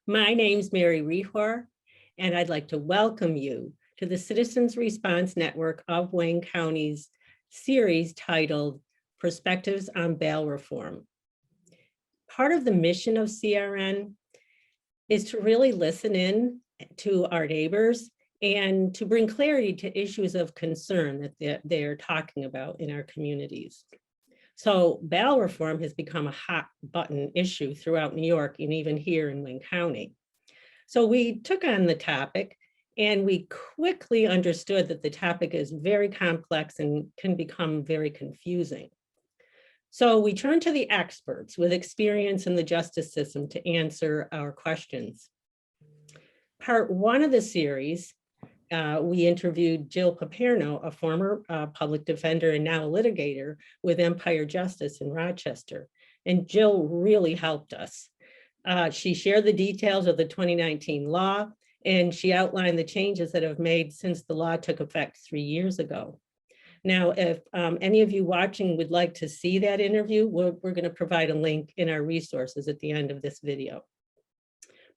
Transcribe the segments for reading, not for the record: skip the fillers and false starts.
My name's Mary Rehor, and I'd like to welcome you to the Citizens Response Network of Wayne County's series titled Perspectives on Bail Reform. Part of the mission of CRN is to really listen in to our neighbors and to bring clarity to issues of concern that they're talking about in our communities. So bail reform has become a hot button issue throughout New York and even here in Wayne County. So we took on the topic and we quickly understood that the topic is very complex and can become very confusing. So we turned to the experts with experience in the justice system to answer our questions. Part one of the series, we interviewed Jill Paperno, a former public defender and now a litigator with Empire Justice in Rochester. And Jill really helped us. She shared the details of the 2019 law, and she outlined the changes that have made since the law took effect 3 years ago. Now, if any of you watching would like to see that interview, we're going to provide a link in our resources at the end of this video.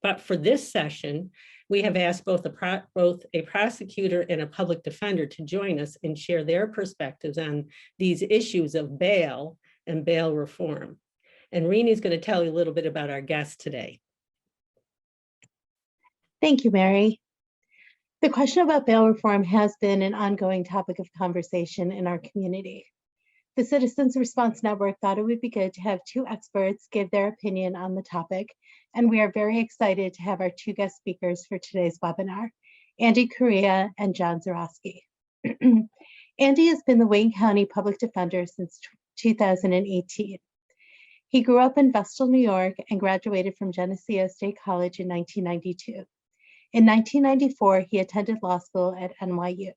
But for this session, we have asked both a prosecutor and a public defender to join us and share their perspectives on these issues of bail and bail reform. And Rini is going to tell you a little bit about our guest today. Thank you, Mary. The question about bail reform has been an ongoing topic of conversation in our community. The Citizens Response Network thought it would be good to have two experts give their opinion on the topic, and we are very excited to have our two guest speakers for today's webinar, Andy Correia and John Zuroski. Andy has been the Wayne County Public Defender since 2018. He grew up in Vestal, New York, and graduated from Geneseo State College in 1992. In 1994, he attended law school at NYU.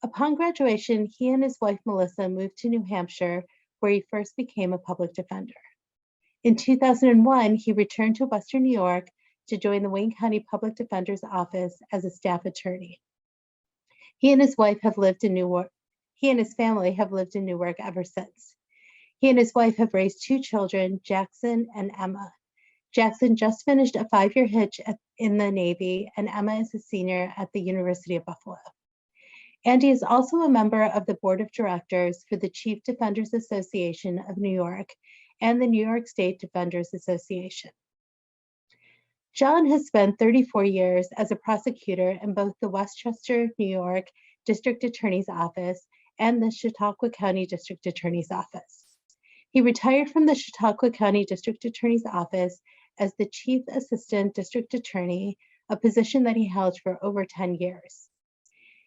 Upon graduation, he and his wife, Melissa, moved to New Hampshire, where he first became a public defender. In 2001, he returned to Western New York to join the Wayne County Public Defender's Office as a staff attorney. He and his wife have lived in Newark. He and his family have lived in Newark ever since. He and his wife have raised two children, Jackson and Emma. Jackson just finished a 5-year hitch in the Navy, and Emma is a senior at the University of Buffalo. Andy is also a member of the board of directors for the Chief Defenders Association of New York and the New York State Defenders Association. John has spent 34 years as a prosecutor in both the Westchester, New York District Attorney's Office and the Chautauqua County District Attorney's Office. He retired from the Chautauqua County District Attorney's Office as the Chief Assistant District Attorney, a position that he held for over 10 years.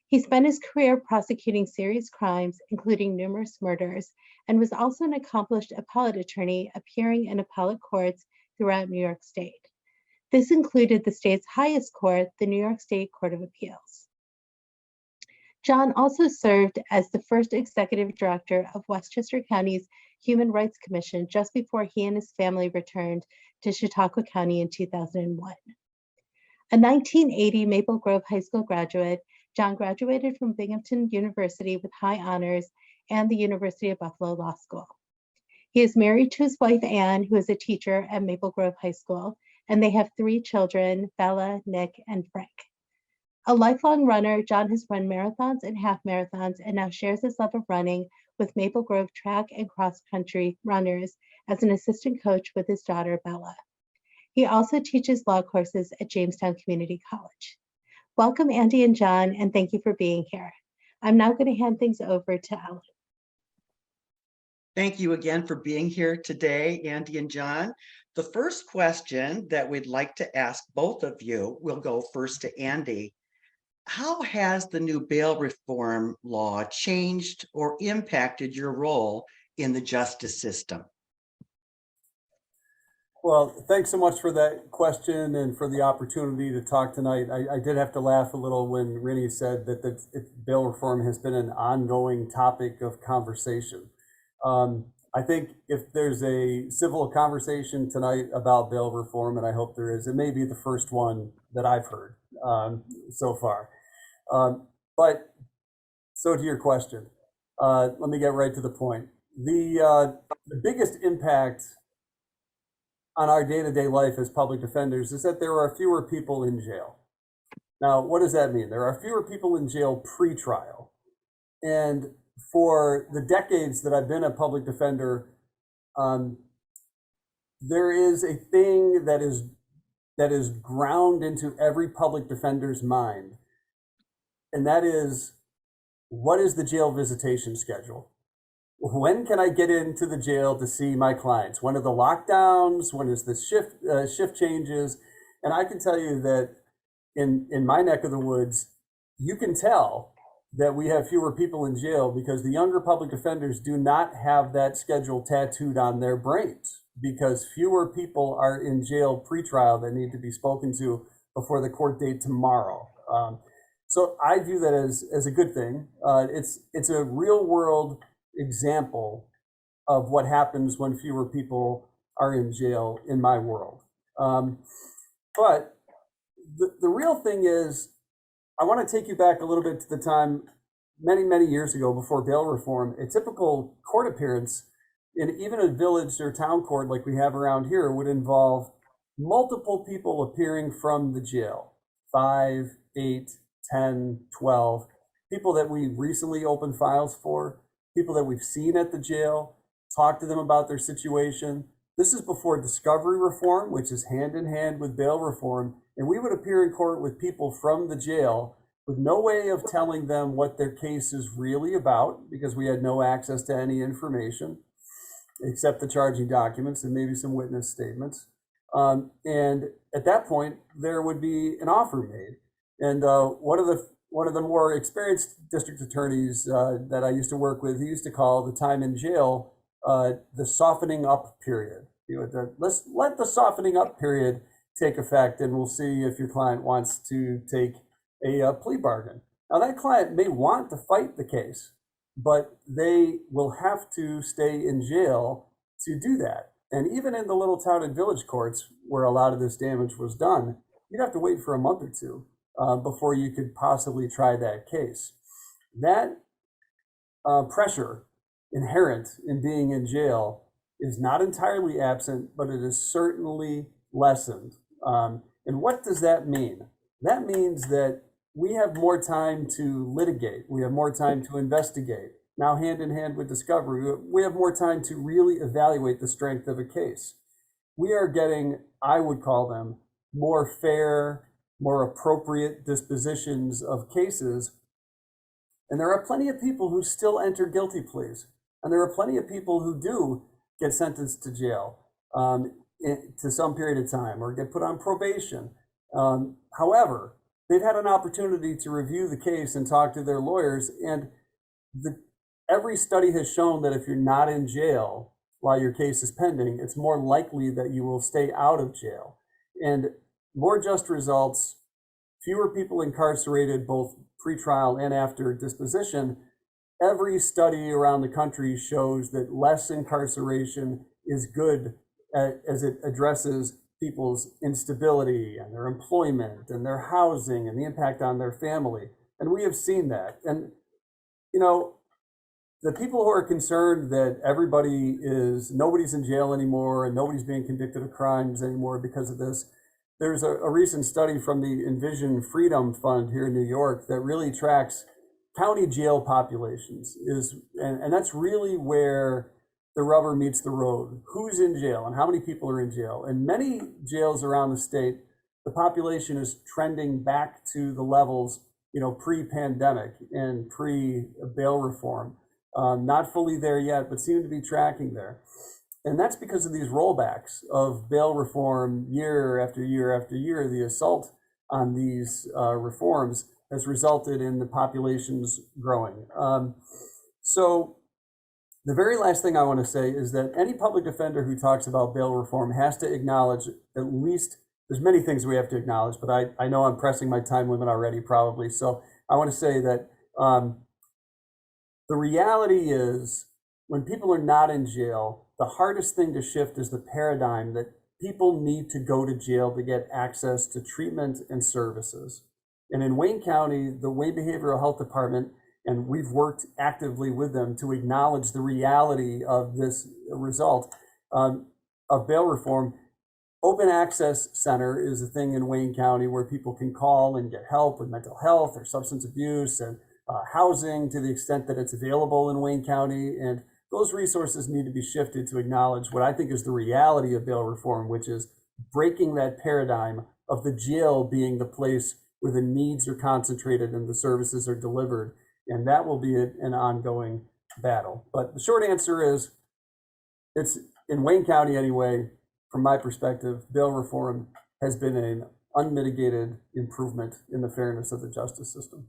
He spent his career prosecuting serious crimes, including numerous murders, and was also an accomplished appellate attorney appearing in appellate courts throughout New York State. This included the state's highest court, the New York State Court of Appeals. John also served as the first executive director of Westchester County's Human Rights Commission just before he and his family returned to Chautauqua County in 2001. A 1980 Maple Grove High School graduate, John graduated from Binghamton University with high honors and the University of Buffalo Law School. He is married to his wife, Anne, who is a teacher at Maple Grove High School, and they have 3 children, Bella, Nick, and Frank. A lifelong runner, John has run marathons and half marathons and now shares his love of running with Maple Grove track and cross-country runners as an assistant coach with his daughter, Bella. He also teaches law courses at Jamestown Community College. Welcome, Andy and John, and thank you for being here. I'm now going to hand things over to Ellen. Thank you again for being here today, Andy and John. The first question that we'd like to ask both of you, we'll go first to Andy. How has the new bail reform law changed or impacted your role in the justice system? Well, thanks so much for that question and for the opportunity to talk tonight. I did have to laugh a little when Rini said that bail reform has been an ongoing topic of conversation. I think if there's a civil conversation tonight about bail reform, and I hope there is, it may be the first one that I've heard so far. But so to your question, let me get right to the point. The biggest impact on our day-to-day life as public defenders is that there are fewer people in jail. Now, what does that mean? There are fewer people in jail pre-trial. And for the decades that I've been a public defender, there is a thing that is ground into every public defender's mind. And that is, what is the jail visitation schedule? When can I get into the jail to see my clients? When are the lockdowns? When is the shift changes? And I can tell you that in my neck of the woods, you can tell that we have fewer people in jail because the younger public defenders do not have that schedule tattooed on their brains, because fewer people are in jail pre-trial that need to be spoken to before the court date tomorrow. So I view that as a good thing. It's a real world example of what happens when fewer people are in jail in my world. But the real thing is, I want to take you back a little bit to the time many, many years ago before bail reform. A typical court appearance in even a village or town court like we have around here would involve multiple people appearing from the jail, 5, 8, 10, 12, people that we recently opened files for, people that we've seen at the jail, talk to them about their situation. This is before discovery reform, which is hand in hand with bail reform. And we would appear in court with people from the jail with no way of telling them what their case is really about, because we had no access to any information except the charging documents and maybe some witness statements. And at that point, there would be an offer made. And one of the more experienced district attorneys that I used to work with, he used to call the time in jail the softening up period. Let's let the softening up period take effect, and we'll see if your client wants to take a plea bargain. Now, that client may want to fight the case, but they will have to stay in jail to do that. And even in the little town and village courts where a lot of this damage was done, you'd have to wait for a month or two before you could possibly try that case. That pressure inherent in being in jail is not entirely absent, but it is certainly lessened. And what does that mean? That means that we have more time to litigate. We have more time to investigate. Now, hand in hand with discovery, we have more time to really evaluate the strength of a case. We are getting, I would call them, more fair, more appropriate dispositions of cases. And there are plenty of people who still enter guilty pleas. And there are plenty of people who do get sentenced to jail to some period of time or get put on probation. However, they've had an opportunity to review the case and talk to their lawyers. And every study has shown that if you're not in jail while your case is pending, it's more likely that you will stay out of jail. And more just results, fewer people incarcerated, both pre-trial and after disposition. Every study around the country shows that less incarceration is good as it addresses people's instability and their employment and their housing and the impact on their family. And we have seen that. And, the people who are concerned that nobody's in jail anymore and nobody's being convicted of crimes anymore because of this, there's a recent study from the Envision Freedom Fund here in New York that really tracks county jail populations, and that's really where the rubber meets the road. Who's in jail and how many people are in jail? And many jails around the state, the population is trending back to the levels, pre-pandemic and pre-bail reform. Not fully there yet, but seem to be tracking there. And that's because of these rollbacks of bail reform year after year after year. The assault on these reforms has resulted in the populations growing. So the very last thing I want to say is that any public defender who talks about bail reform has to acknowledge at least, there's many things we have to acknowledge, but I know I'm pressing my time limit already probably. So I want to say that the reality is when people are not in jail, the hardest thing to shift is the paradigm that people need to go to jail to get access to treatment and services. And in Wayne County, the Wayne Behavioral Health Department, and we've worked actively with them to acknowledge the reality of this result of bail reform, Open Access Center is a thing in Wayne County where people can call and get help with mental health or substance abuse and housing to the extent that it's available in Wayne County. And those resources need to be shifted to acknowledge what I think is the reality of bail reform, which is breaking that paradigm of the jail being the place where the needs are concentrated and the services are delivered. And that will be an ongoing battle. But the short answer is, it's in Wayne County anyway, from my perspective, bail reform has been an unmitigated improvement in the fairness of the justice system.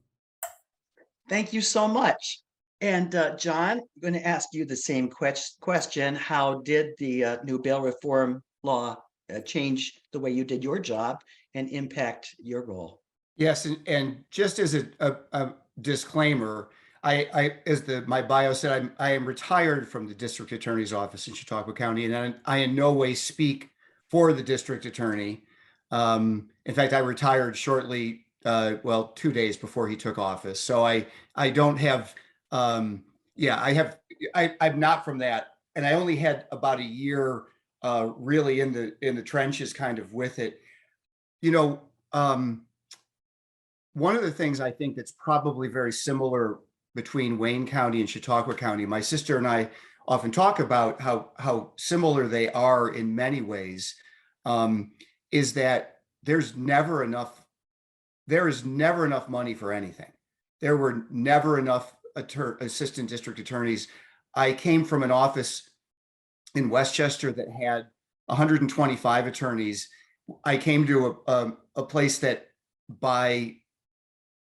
Thank you so much. And John, I'm going to ask you the same question. How did the new bail reform law change the way you did your job and impact your role? Yes, and just as a disclaimer, my bio said, I am retired from the district attorney's office in Chautauqua County, and I in no way speak for the district attorney. In fact, I retired shortly, 2 days before he took office. So I don't have, I'm not from that, and I only had about a year really in the trenches, kind of with it. One of the things I think that's probably very similar between Wayne County and Chautauqua County, my sister and I often talk about how similar they are in many ways, is that there is never enough money for anything. There were never enough assistant district attorneys. I came from an office in Westchester that had 125 attorneys. I came to a place that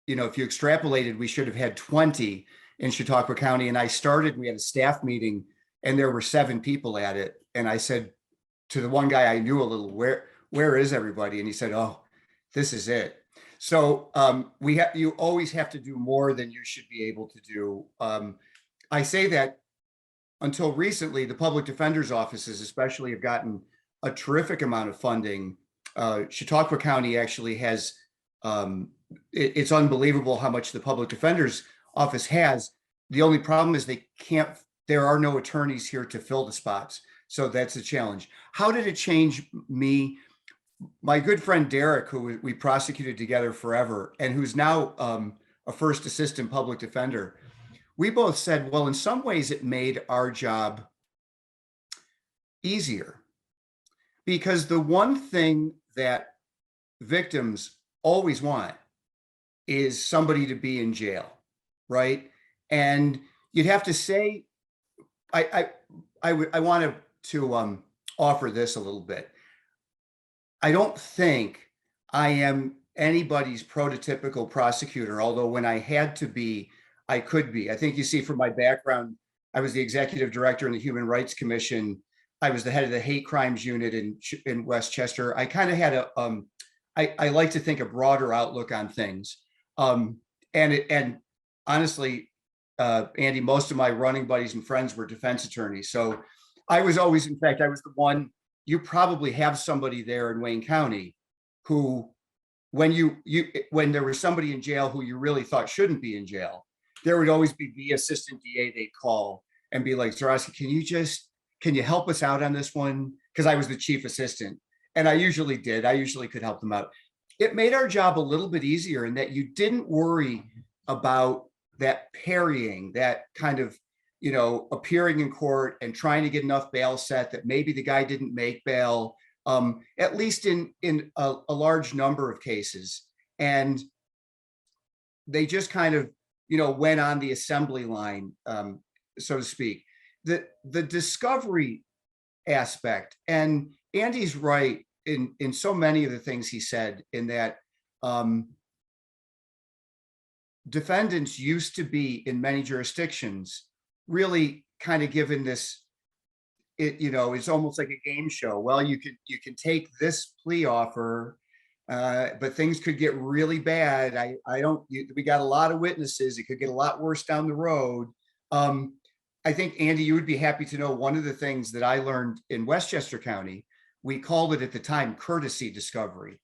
if you extrapolated, we should have had 20 in Chautauqua County. And we had a staff meeting and there were 7 people at it. And I said to the one guy I knew a little, where is everybody? And he said, oh, this is it. So you always have to do more than you should be able to do. I say that until recently, the public defender's offices especially have gotten a terrific amount of funding. Chautauqua County actually has, it's unbelievable how much the public defender's office has. The only problem is there are no attorneys here to fill the spots. So that's a challenge. How did it change me? My good friend Derek, who we prosecuted together forever, and who's now a first assistant public defender, we both said, well, in some ways it made our job easier, because the one thing that victims always want is somebody to be in jail, right? And you'd have to say, I wanted to offer this a little bit. I don't think I am anybody's prototypical prosecutor, although when I had to be, I could be. I think you see from my background, I was the executive director in the Human Rights Commission. I was the head of the hate crimes unit in Westchester. I kind of had I like to think a broader outlook on things. And honestly, Andy, most of my running buddies and friends were defense attorneys. So I was always, in fact, I was the one. You probably have somebody there in Wayne County who, when there was somebody in jail who you really thought shouldn't be in jail, there would always be the assistant DA they'd call and be like, Zuroski, can you help us out on this one? Because I was the chief assistant, and I usually did. I usually could help them out. It made our job a little bit easier in that you didn't worry about that parrying, that kind of, appearing in court and trying to get enough bail set that maybe the guy didn't make bail, at least in a large number of cases. And they just kind of, went on the assembly line, so to speak. The discovery aspect, and Andy's right in so many of the things he said, in that defendants used to be, in many jurisdictions, really kind of given this, it's almost like a game show. Well, you can take this plea offer, but things could get really bad. We got a lot of witnesses. It could get a lot worse down the road. I think, Andy, you would be happy to know one of the things that I learned in Westchester County, we called it at the time courtesy discovery.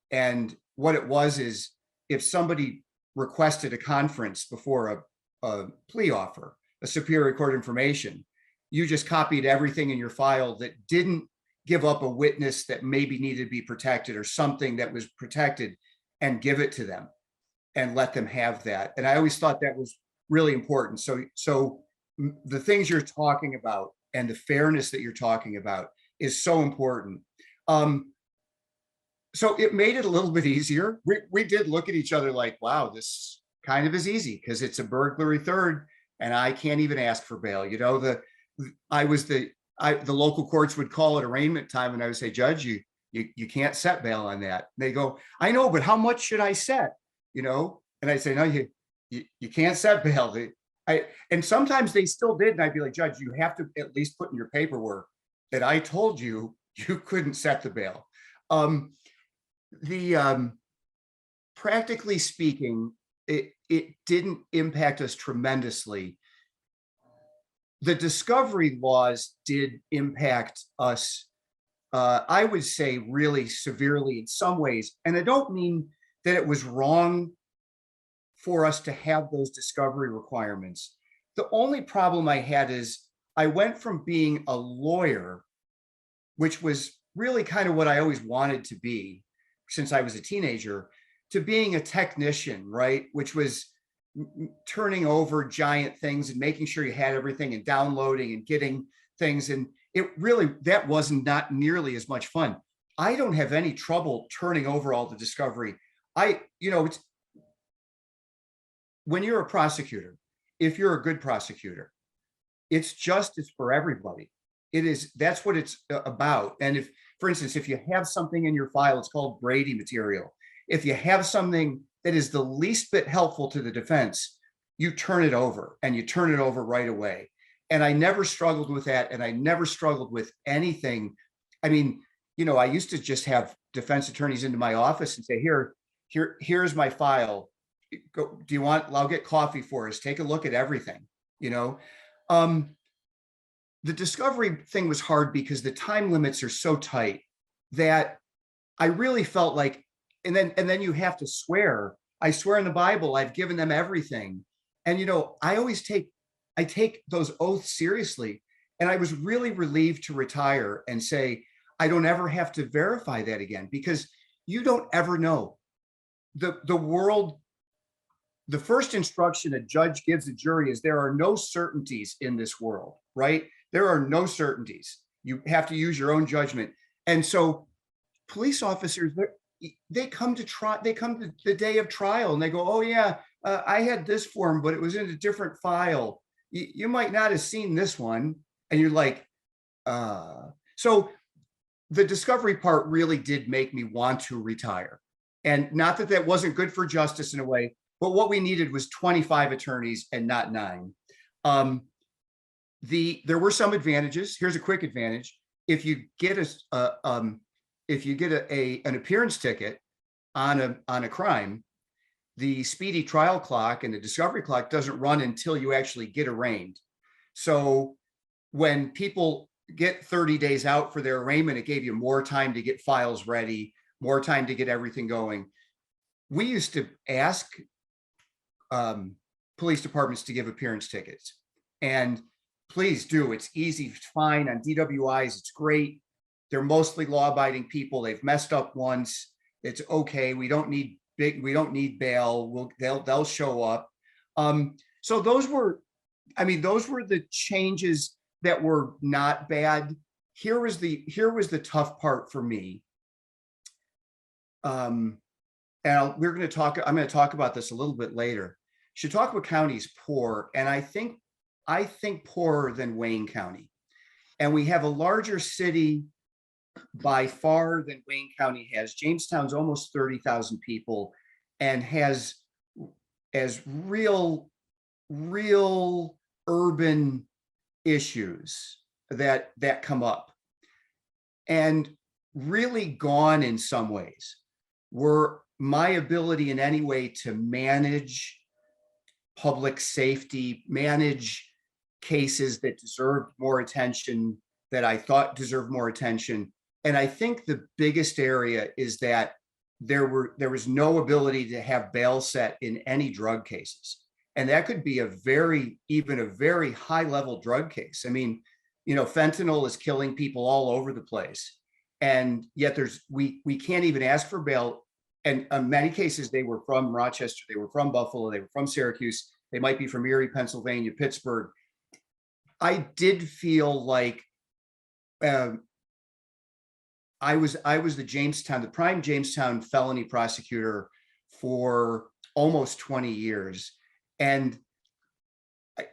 And what it was is, if somebody requested a conference before a plea offer, a superior court information, you just copied everything in your file that didn't give up a witness that maybe needed to be protected or something that was protected and give it to them and let them have that. And I always thought that was really important. So the things you're talking about and the fairness that you're talking about is so important. So it made it a little bit easier. We did look at each other like, wow, this kind of is easy because it's a burglary third and I can't even ask for bail. You know, the local courts would call it arraignment time and I would say, Judge, you can't set bail on that. And they go, I know, but how much should I set? You know, and I say, no, you can't set bail. And sometimes they still did. And I'd be like, Judge, you have to at least put in your paperwork that I told you couldn't set the bail. Practically speaking, it didn't impact us tremendously. The discovery laws did impact us, I would say, really severely in some ways. And I don't mean that it was wrong for us to have those discovery requirements. The only problem I had is I went from being a lawyer, which was really kind of what I always wanted to be since I was a teenager, to being a technician, right? Which was turning over giant things and making sure you had everything and downloading and getting things. And it really, that was not nearly as much fun. I don't have any trouble turning over all the discovery. It's when you're a prosecutor, if you're a good prosecutor, it's justice for everybody. That's what it's about. And if, for instance, if you have something in your file, it's called Brady material. If you have something that is the least bit helpful to the defense, you turn it over and you turn it over right away. And I never struggled with that. And I never struggled with anything. I mean, I used to just have defense attorneys into my office and say, here's my file. I'll get coffee for us. Take a look at everything, The discovery thing was hard because the time limits are so tight that I really felt like, and then you have to swear. I swear in the Bible, I've given them everything. And, I take those oaths seriously. And I was really relieved to retire and say, I don't ever have to verify that again, because you don't ever know. The world, the first instruction a judge gives a jury is there are no certainties in this world, right? There are no certainties. You have to use your own judgment. And so police officers, they come to the day of trial and they go, oh yeah, I had this form, but it was in a different file. You might not have seen this one. And you're like, so the discovery part really did make me want to retire. And not that that wasn't good for justice in a way, but what we needed was 25 attorneys and not 9. There were some advantages. Here's a quick advantage. If you get an appearance ticket on a crime, the speedy trial clock and the discovery clock doesn't run until you actually get arraigned. So when people get 30 days out for their arraignment, it gave you more time to get files ready, more time to get everything going. We used to ask police departments to give appearance tickets, and please do. It's easy, it's fine on DWIs. It's great. They're mostly law-abiding people. They've messed up once. It's okay. We don't need bail. They'll show up. So those were the changes that were not bad. Here was the tough part for me. And I'm going to talk about this a little bit later. Chautauqua County is poor, and I think poorer than Wayne County. And we have a larger city by far than Wayne County has. Jamestown's almost 30,000 people and has real urban issues that come up. And really gone in some ways were my ability in any way to manage public safety, manage cases that deserved more attention, that I thought deserved more attention. And I think the biggest area is that there was no ability to have bail set in any drug cases. And that could be even a very high level drug case. I mean, fentanyl is killing people all over the place. And yet we can't even ask for bail. And in many cases, they were from Rochester, they were from Buffalo, they were from Syracuse, they might be from Erie, Pennsylvania, Pittsburgh. I did feel like I was the prime Jamestown felony prosecutor for almost 20 years. And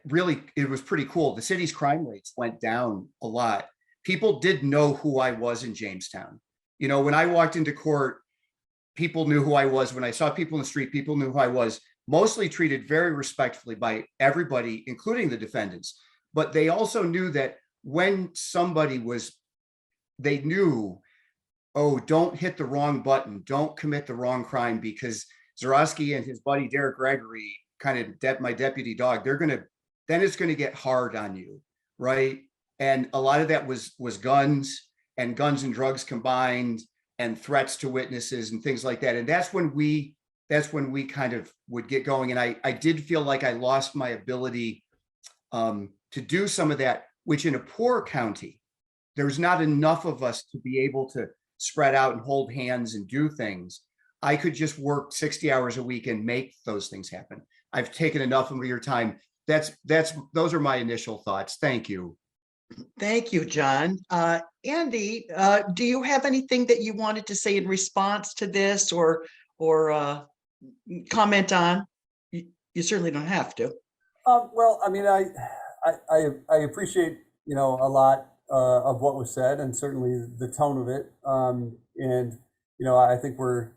really, it was pretty cool. The city's crime rates went down a lot. People did know who I was in Jamestown. When I walked into court, people knew who I was. When I saw people in the street, people knew who I was, mostly treated very respectfully by everybody, including the defendants. But they also knew that when they knew, oh, don't hit the wrong button, don't commit the wrong crime, because Zuroski and his buddy Derek Gregory, kind of my deputy dog, then it's going to get hard on you, right? And a lot of that was guns and drugs combined, and threats to witnesses and things like that. And that's when we kind of would get going. And I did feel like I lost my ability to do some of that, which in a poor county, there's not enough of us to be able to spread out and hold hands and do things. I could just work 60 hours a week and make those things happen. I've taken enough of your time. Those are my initial thoughts. Thank you. Thank you, John. Andy, do you have anything that you wanted to say in response to this or comment on? You certainly don't have to. Well, I mean, I appreciate, a lot of what was said, and certainly the tone of it. And, I think we're,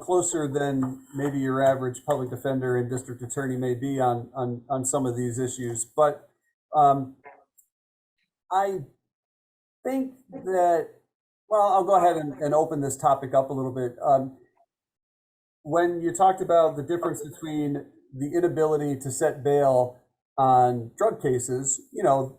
closer than maybe your average public defender and district attorney may be on some of these issues. But I think that, I'll go ahead and open this topic up a little bit. When you talked about the difference between the inability to set bail on drug cases,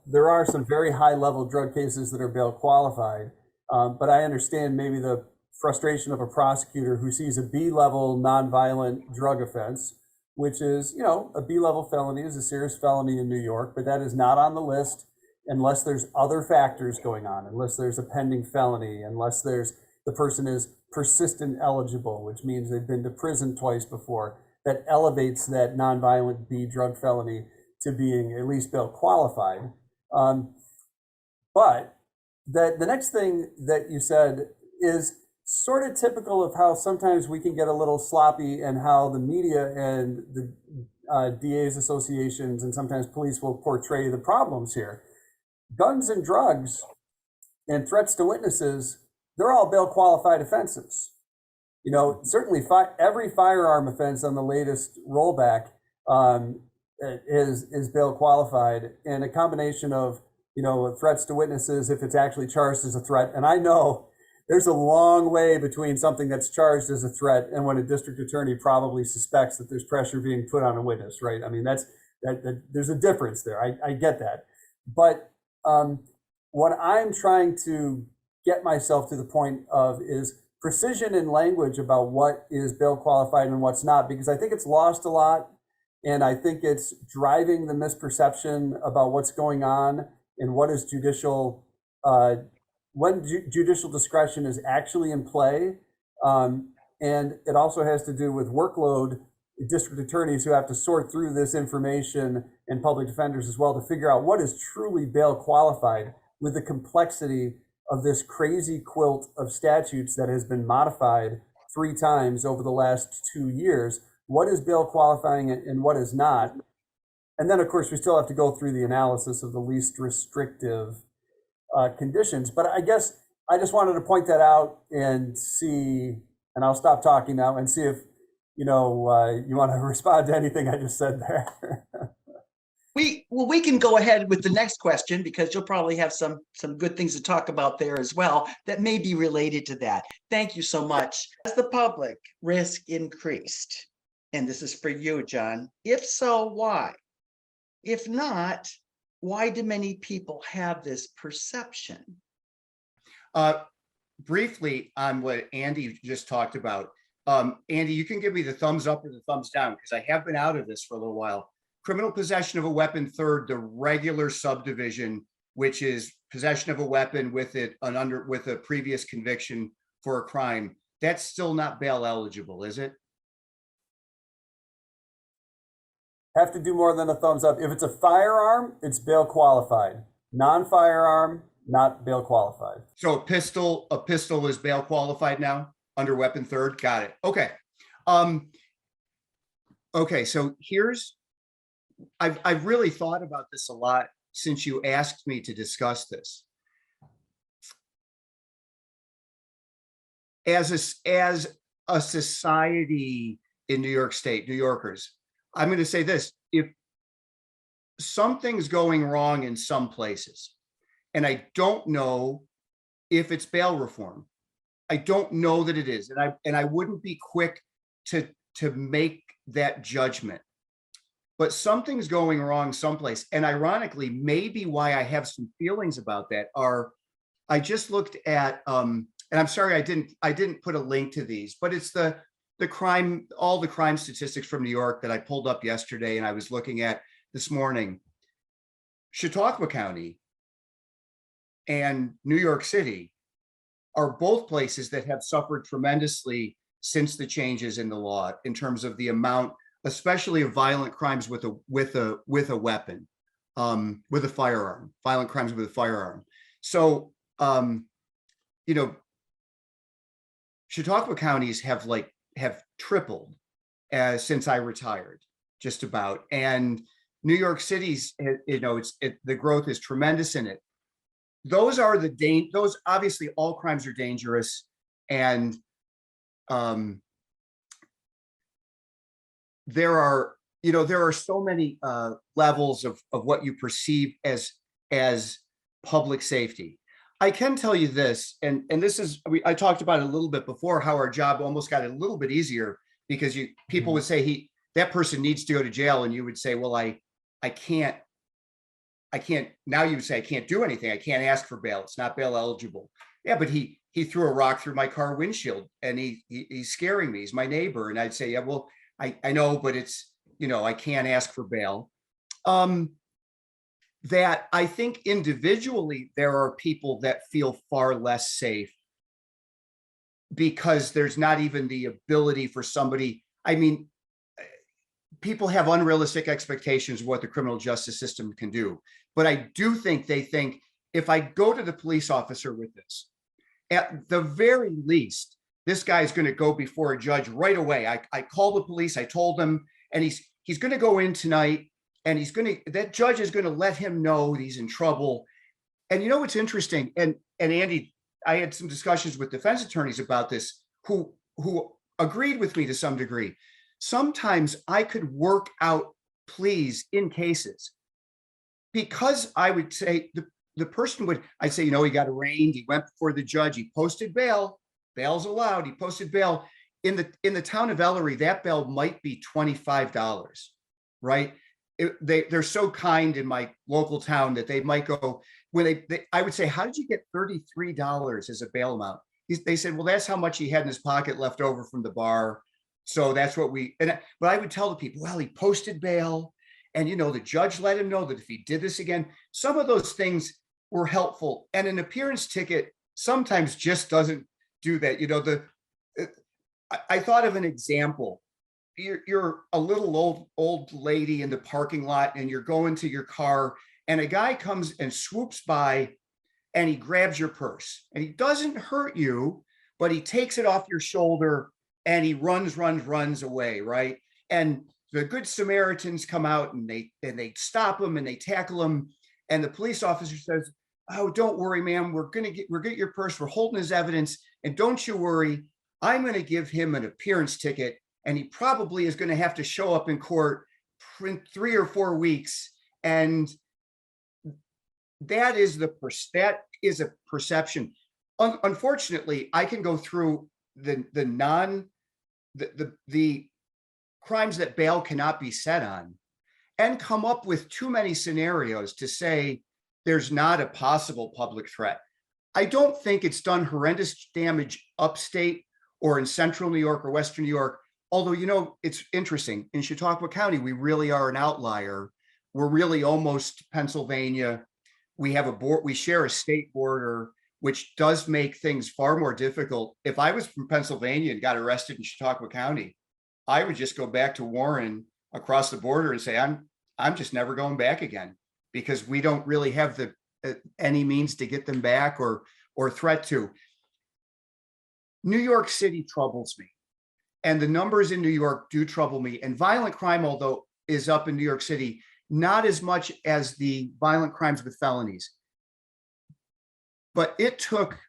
there are some very high level drug cases that are bail qualified. But I understand maybe the frustration of a prosecutor who sees a B-level nonviolent drug offense, which is, a B-level felony is a serious felony in New York, but that is not on the list unless there's other factors going on, unless there's a pending felony, unless the person is persistent eligible, which means they've been to prison twice before. That elevates that nonviolent B drug felony to being at least bail qualified. But the next thing that you said is sort of typical of how sometimes we can get a little sloppy, and how the media and the DA's associations and sometimes police will portray the problems here. Guns and drugs and threats to witnesses, they're all bail qualified offenses. Certainly every firearm offense on the latest rollback is bail qualified, and a combination of, threats to witnesses, if it's actually charged as a threat. And I know there's a long way between something that's charged as a threat and when a district attorney probably suspects that there's pressure being put on a witness, right? I mean, there's a difference there. I get that. But what I'm trying to get myself to the point of is precision in language about what is bail qualified and what's not, because I think it's lost a lot. And I think it's driving the misperception about what's going on and what is judicial, when judicial discretion is actually in play. And it also has to do with workload, district attorneys who have to sort through this information, and public defenders as well, to figure out what is truly bail qualified with the complexity of this crazy quilt of statutes that has been modified 3 times over the last 2 years. What is bail qualifying and what is not? And then, of course, we still have to go through the analysis of the least restrictive conditions. But I guess I just wanted to point that out and see, and I'll stop talking now and see if, you want to respond to anything I just said there. We can go ahead with the next question, because you'll probably have some good things to talk about there as well that may be related to that. Thank you so much. Has the public risk increased? And this is for you, John. If so, why? If not, why do many people have this perception? Briefly on what Andy just talked about. Andy, you can give me the thumbs up or the thumbs down, because I have been out of this for a little while. criminal possession of a weapon third, the regular subdivision, which is possession of a weapon with with a previous conviction for a crime, that's still not bail eligible, is it? Have to do more than a thumbs up. If it's a firearm, it's bail qualified. Non-firearm, not bail qualified. So a pistol is bail qualified now under weapon third. Got it. Okay. Okay. So I've really thought about this a lot since you asked me to discuss this. As a society in New York State, New Yorkers, I'm going to say this: if something's going wrong in some places, and I don't know if it's bail reform, I don't know that it is, and I wouldn't be quick to make that judgment. But something's going wrong someplace, and ironically, maybe why I have some feelings about that are, I just looked at, and I'm sorry I didn't put a link to these, but it's all the crime statistics from New York that I pulled up yesterday and I was looking at this morning. Chautauqua County and New York City are both places that have suffered tremendously since the changes in the law in terms of the amount, especially of violent crimes with a weapon, with a firearm, violent crimes with a firearm. So, Chautauqua counties have tripled since I retired, just about. And New York City's, the growth is tremendous in it. Those obviously all crimes are dangerous, and there are so many levels of what you perceive as public safety. I can tell you this, and this is, I talked about it a little bit before, how our job almost got a little bit easier because people would say that person needs to go to jail, and you would say, well, I can't. Now you would say I can't do anything. I can't ask for bail. It's not bail eligible. Yeah, but he threw a rock through my car windshield, and he's scaring me. He's my neighbor, and I'd say, yeah, well, I know, but it's, I can't ask for bail. That I think individually there are people that feel far less safe because there's not even the ability for somebody. I mean, people have unrealistic expectations of what the criminal justice system can do. But I do think they think, if I go to the police officer with this, at the very least, this guy is going to go before a judge right away. I called the police, I told them, and he's going to go in tonight, and that judge is going to let him know he's in trouble. And what's interesting, and Andy, I had some discussions with defense attorneys about this who agreed with me to some degree. Sometimes I could work out pleas in cases because I would say the person I'd say, he got arraigned, he went before the judge, he posted bail, bail's allowed, he posted bail. In the town of Ellery, that bail might be $25, right? They're so kind in my local town that they might go, I would say, how did you get $33 as a bail amount? They said, well, that's how much he had in his pocket left over from the bar. So that's what but I would tell the people, well, he posted bail, and the judge let him know that if he did this again, some of those things were helpful. And an appearance ticket sometimes just doesn't do that. I thought of an example. You're a little old lady in the parking lot, and you're going to your car, and a guy comes and swoops by, and he grabs your purse, and he doesn't hurt you, but he takes it off your shoulder, and he runs away, right? And the Good Samaritans come out, and they stop him, and they tackle him, and the police officer says, oh, don't worry, ma'am, we're gonna get your purse, we're holding his evidence, and don't you worry, I'm gonna give him an appearance ticket, and he probably is gonna have to show up in court in 3 or 4 weeks. And that is a perception. Unfortunately, I can go through the crimes that bail cannot be set on and come up with too many scenarios to say there's not a possible public threat. I don't think it's done horrendous damage upstate or in central New York or Western New York. although, it's interesting. In Chautauqua County, we really are an outlier. We're really almost Pennsylvania. We have we share a state border, which does make things far more difficult. If I was from Pennsylvania and got arrested in Chautauqua County, I would just go back to Warren across the border and say, I'm just never going back again, because we don't really have the any means to get them back or threat to. New York City troubles me, and the numbers in New York do trouble me. And violent crime, although is up in New York City, not as much as the violent crimes with felonies. But it took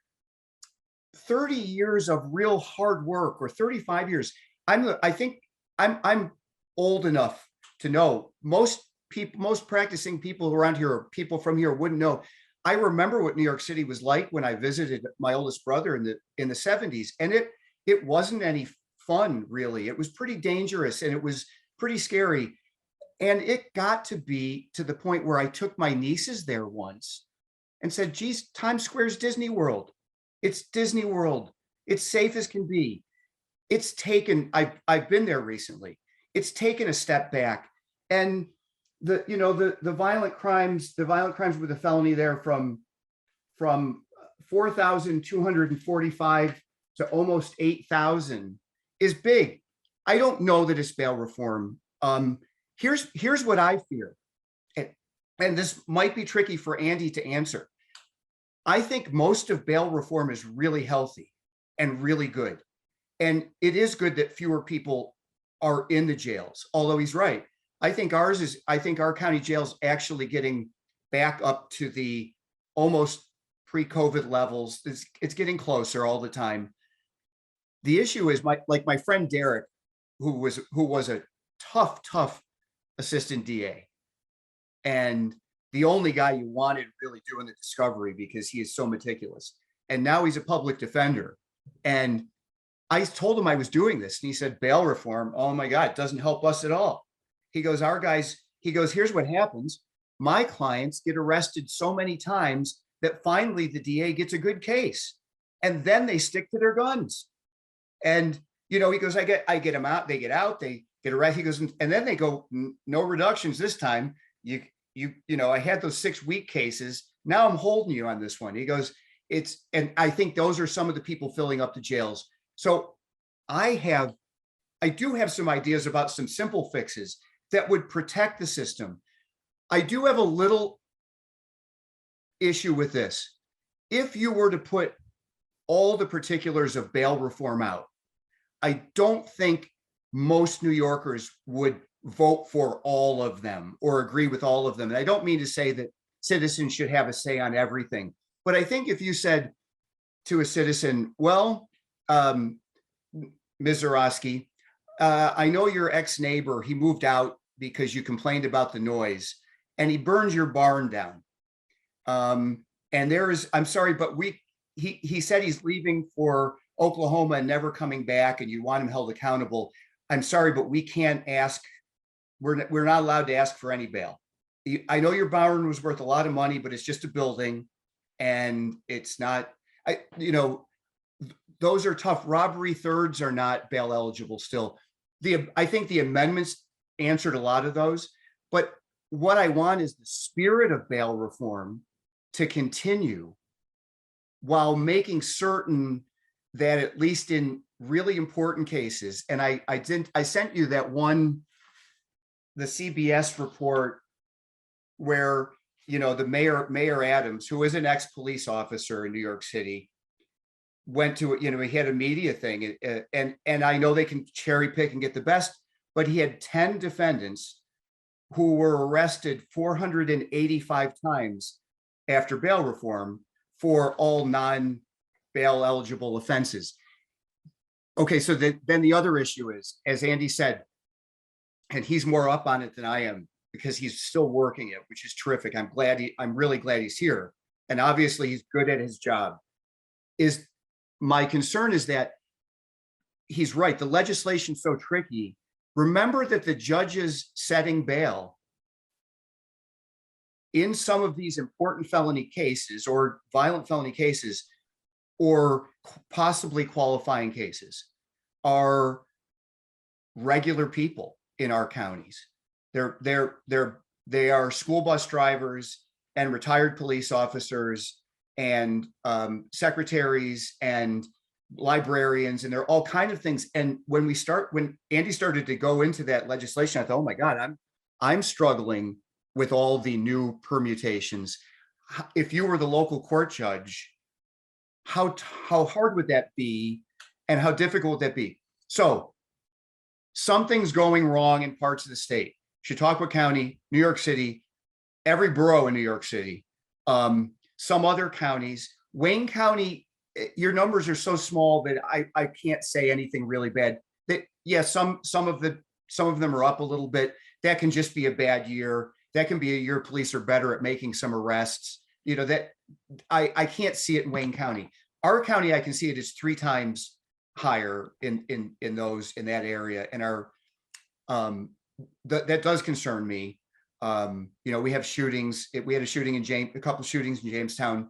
30 years of real hard work, or 35 years. I think I'm old enough to know most practicing people around here, or people from here, wouldn't know. I remember what New York City was like when I visited my oldest brother in the 70s, and it wasn't any fun, really. It was pretty dangerous, and it was pretty scary. And it got to be to the point where I took my nieces there once and said, geez, Times Square's Disney World. It's Disney World. It's safe as can be. It's taken, I've been there recently. It's taken a step back. And the violent crimes with a felony there from 4,245 to almost 8,000 is big. I don't know that it's bail reform. Here's what I fear, and this might be tricky for Andy to answer. I think most of bail reform is really healthy and really good. And it is good that fewer people are in the jails, although he's right. I think our county jail's actually getting back up to the almost pre-COVID levels. It's getting closer all the time. The issue is my friend Derek, who was a tough assistant DA, and the only guy you wanted really doing the discovery because he is so meticulous. And now he's a public defender. And I told him I was doing this, and he said, bail reform, oh my God, it doesn't help us at all. He goes, here's what happens. My clients get arrested so many times that finally the DA gets a good case, and then they stick to their guns. And, he goes, I get them out, they get out, they get arrested. He goes, and then they go, no reductions this time. I had those 6-week cases. Now I'm holding you on this one. He goes, and I think those are some of the people filling up the jails. So I do have some ideas about some simple fixes that would protect the system. I do have a little issue with this. If you were to put all the particulars of bail reform out, I don't think most New Yorkers would vote for all of them or agree with all of them. And I don't mean to say that citizens should have a say on everything, but I think if you said to a citizen, well, Ms. Zuroski, I know your ex-neighbor, he moved out because you complained about the noise, and he burned your barn down. And I'm sorry, but he said he's leaving for Oklahoma and never coming back, and you want him held accountable. I'm sorry, but we can't ask. We're not allowed to ask for any bail. I know your barn was worth a lot of money, but it's just a building, and it's not. Those are tough. Robbery thirds are not bail eligible still. I think the amendments answered a lot of those, but what I want is the spirit of bail reform to continue while making certain that at least in really important cases, and I sent you that one, the CBS report where, the Mayor Adams, who is an ex-police officer in New York City, went to, he had a media thing, and I know they can cherry pick and get the best, but he had 10 defendants who were arrested 485 times after bail reform for all non-bail eligible offenses. Okay, so then the other issue is, as Andy said, and he's more up on it than I am because he's still working it, which is terrific. I'm really glad he's here. And obviously he's good at his job. My concern is that he's right. The legislation's so tricky. Remember that the judges setting bail in some of these important felony cases or violent felony cases or possibly qualifying cases are regular people in our counties. They are school bus drivers and retired police officers and secretaries and librarians, and they're all kind of things. And when Andy started to go into that legislation, I thought, oh my God, I'm struggling with all the new permutations. If you were the local court judge, how hard would that be, and how difficult would that be? So something's going wrong in parts of the state. Chautauqua County, New York City, every borough in New York City, some other counties. Wayne County, your numbers are so small that I can't say anything really bad. That yeah, some of them are up a little bit. That can just be a bad year. That can be a year police are better at making some arrests. You know, that I can't see it in Wayne County. Our county, I can see it is 3 times higher in that area. And our that does concern me. You know, we have shootings. We had a couple shootings in Jamestown.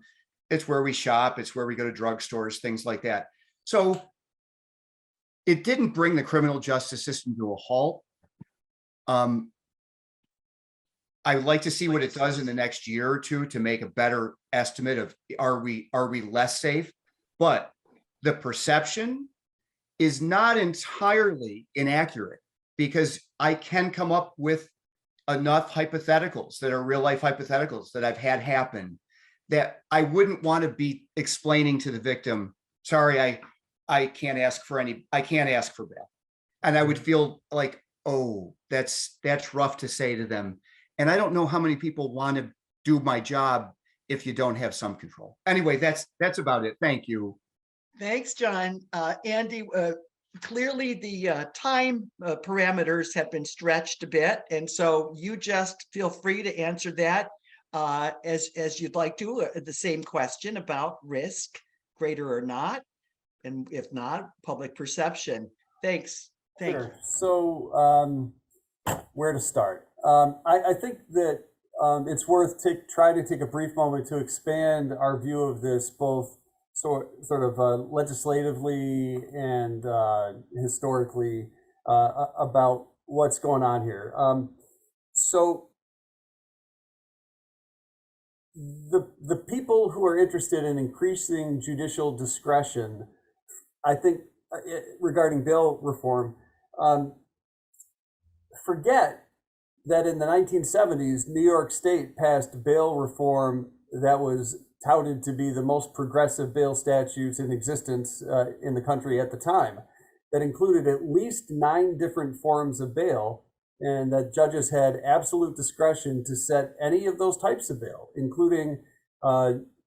It's where we shop. It's where we go to drugstores, things like that. So it didn't bring the criminal justice system to a halt. I'd like to see what it does in the next year or two to make a better estimate of are we less safe? But the perception is not entirely inaccurate, because I can come up with enough hypotheticals that are real life hypotheticals that I've had happen that I wouldn't want to be explaining to the victim, sorry, I can't ask for bail. And I would feel like, oh, that's rough to say to them. And I don't know how many people want to do my job if you don't have some control. Anyway, that's about it. Thank you. Thanks, John. Andy, clearly the time parameters have been stretched a bit. And so you just feel free to answer that as you'd like to, the same question about risk, greater or not, and if not, public perception. Thanks. Thank you. Sure. So where to start? I think that it's worth try to take a brief moment to expand our view of this, both sort of legislatively and historically, about what's going on here. So the people who are interested in increasing judicial discretion, I think, regarding bail reform, forget that in the 1970s, New York State passed bail reform that was touted to be the most progressive bail statutes in existence in the country at the time, that included at least 9 different forms of bail, and that judges had absolute discretion to set any of those types of bail, including